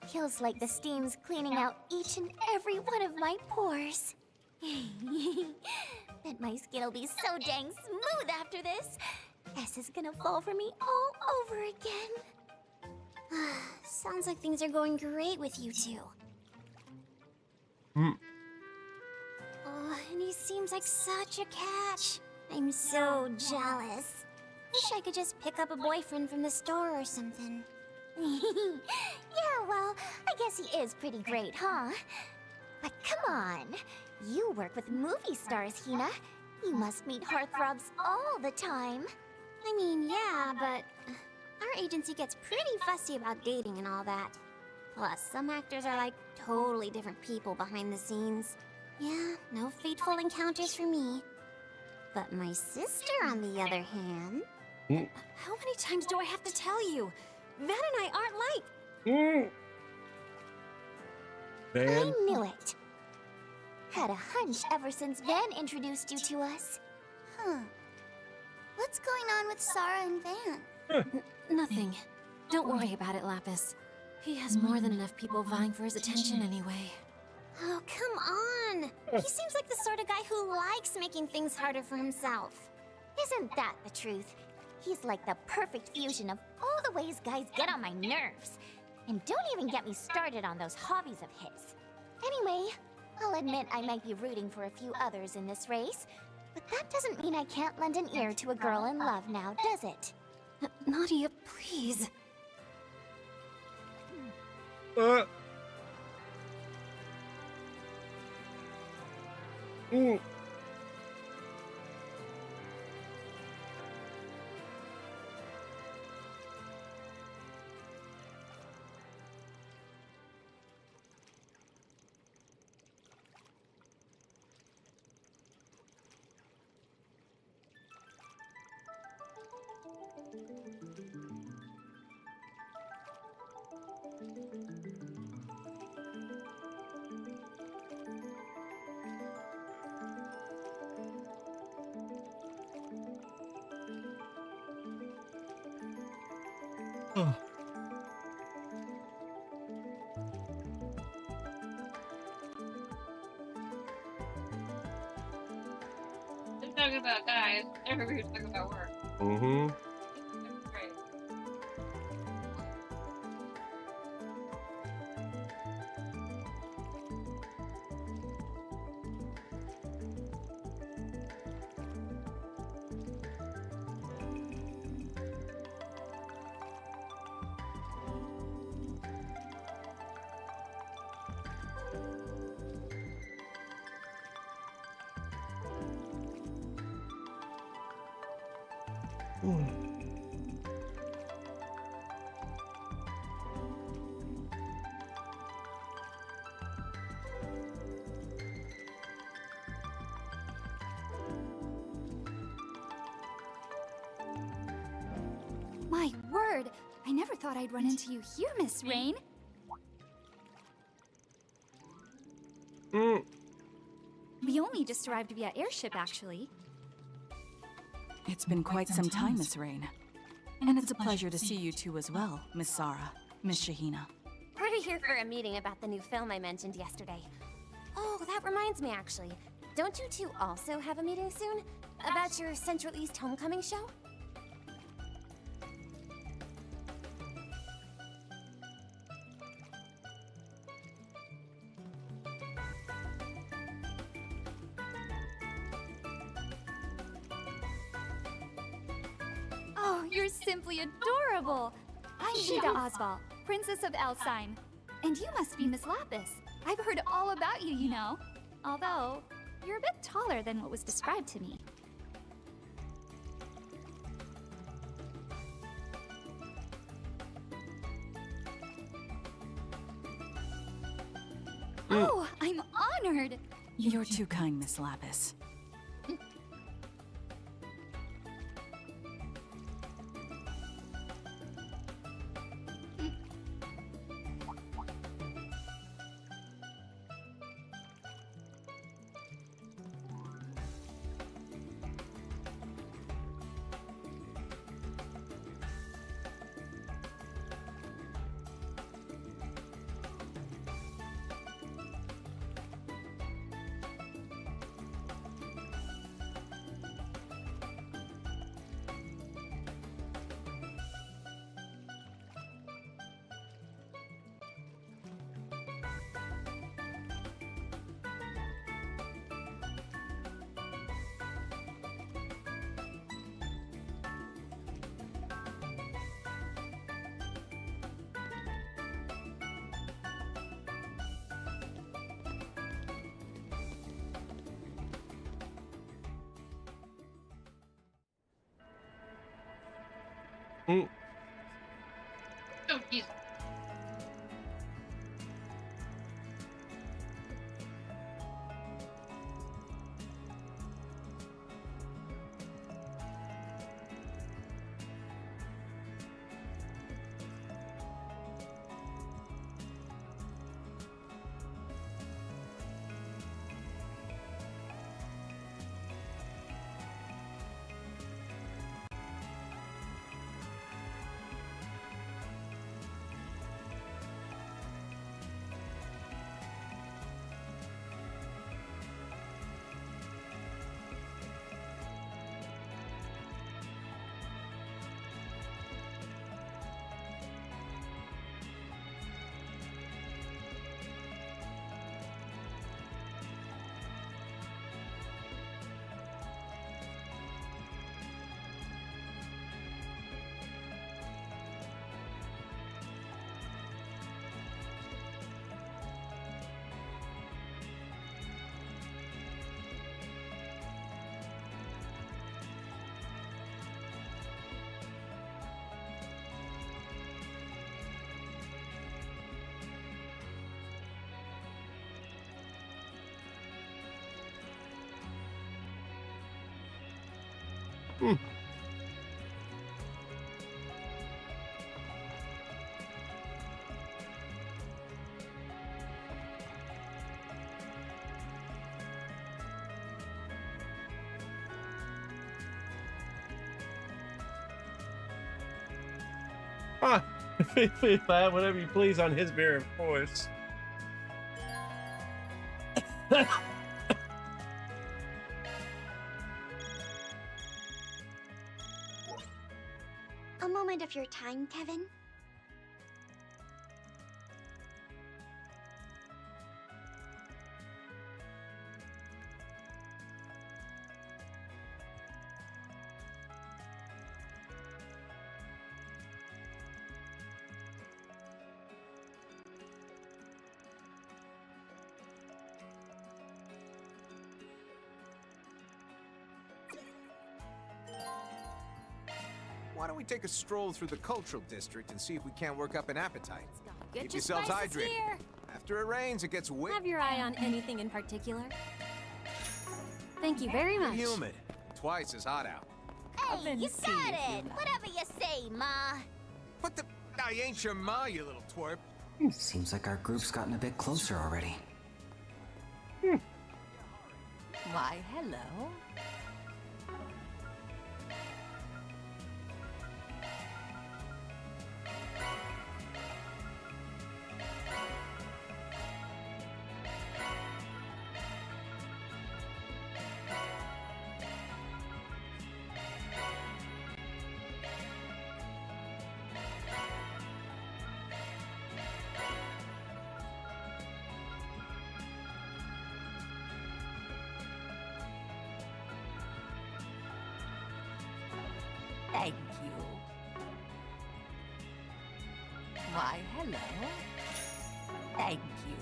Feels like the steam's cleaning out each and every one of my pores. Bet my skin'll be so dang smooth after this. S is gonna fall for me all over again. Sounds like things are going great with you two. Oh, and he seems like such a catch. I'm so jealous. Wish I could just pick up a boyfriend from the store or something. Yeah, well, I guess he is pretty great, huh? But come on. You work with movie stars, Hina. You must meet heartthrobs all the time. I mean, yeah, but our agency gets pretty fussy about dating and all that. Plus, some actors are like totally different people behind the scenes. Yeah, no fateful encounters for me. But my sister, on the other hand... How many times do I have to tell you? Van and I aren't like... Van? I knew it. Had a hunch ever since Van introduced you to us. Huh. What's going on with Sarah and Van? Nothing. Don't worry about it, Lapis. He has more than enough people vying for his attention anyway. Oh, come on! He seems like the sort of guy who likes making things harder for himself. Isn't that the truth? He's like the perfect fusion of all the ways guys get on my nerves. And don't even get me started on those hobbies of his. Anyway, I'll admit I might be rooting for a few others in this race, but that doesn't mean I can't lend an ear to a girl in love now, does it? Nadia, please. Oh. They're talking about guys. Everybody's talking about work. Mm-hmm. That's great. My word! I never thought I'd run into you here, Miss Rain. We only just arrived via airship, actually. It's been quite some time, Miss Rain. And it's a pleasure to see you two as well, Miss Sarah, Miss Shahina. We're here for a meeting about the new film I mentioned yesterday. Oh, that reminds me, actually. Don't you two also have a meeting soon? About your Central East Homecoming show? Oh, you're simply adorable! I'm Shida Osval, Princess of Elsyme. And you must be Miss Lapis. I've heard all about you, you know. Although, you're a bit taller than what was described to me. Oh, I'm honored. You're too kind, Miss Lapis. Mm. Oh, Jesus. Hmm. Ah, whatever you please on his beer, of course. A moment of your time, Kevin. Why don't we take a stroll through the cultural district and see if we can't work up an appetite? Get Keep your yourselves spices hydrated. here. After it rains, it gets wet. Have your eye on anything in particular? Thank you very much. Humid. Twice as hot out. Hey, you got it! Whatever you say, Ma. What the? I ain't your ma, you little twerp. Seems like our group's gotten a bit closer already. Why, hello. Thank you. Why, hello. Thank you.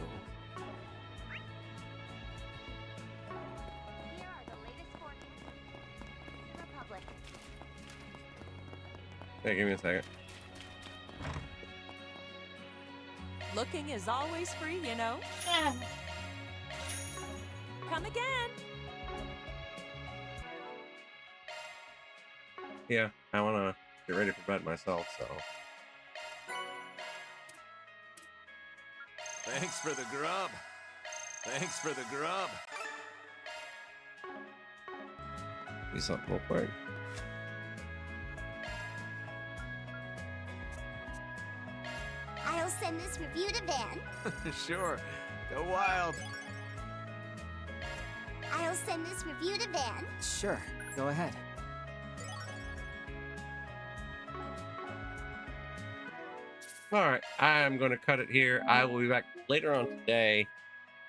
Here are the latest forecasts. Republic. Hey, give me a second. Looking is always free, you know. Come again. Yeah, I want to get ready for bed myself, so. Thanks for the grub. Thanks for the grub. Do something real quick. I'll send this review to Van. Sure. Go wild. I'll send this review to Van. Sure, go ahead. All right, I am going to cut it here. I will be back later on today,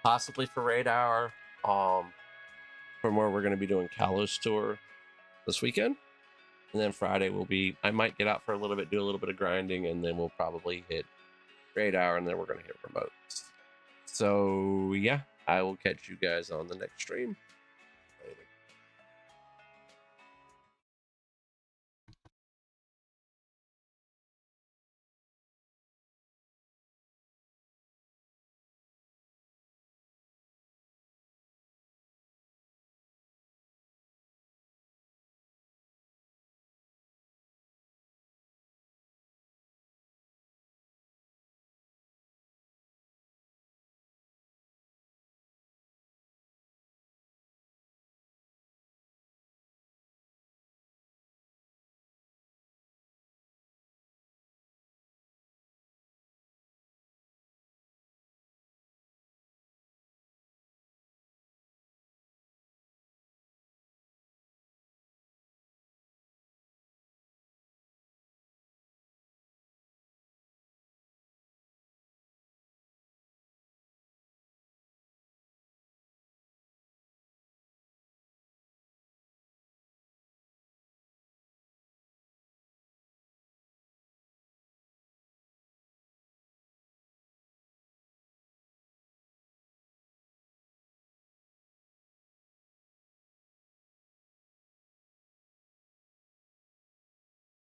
possibly for Raid Hour, from where we're going to be doing Kalos Tour this weekend. And then Friday will be, I might get out for a little bit, do a little bit of grinding, and then we'll probably hit Raid Hour, and then we're going to hit remotes. So, yeah, I will catch you guys on the next stream.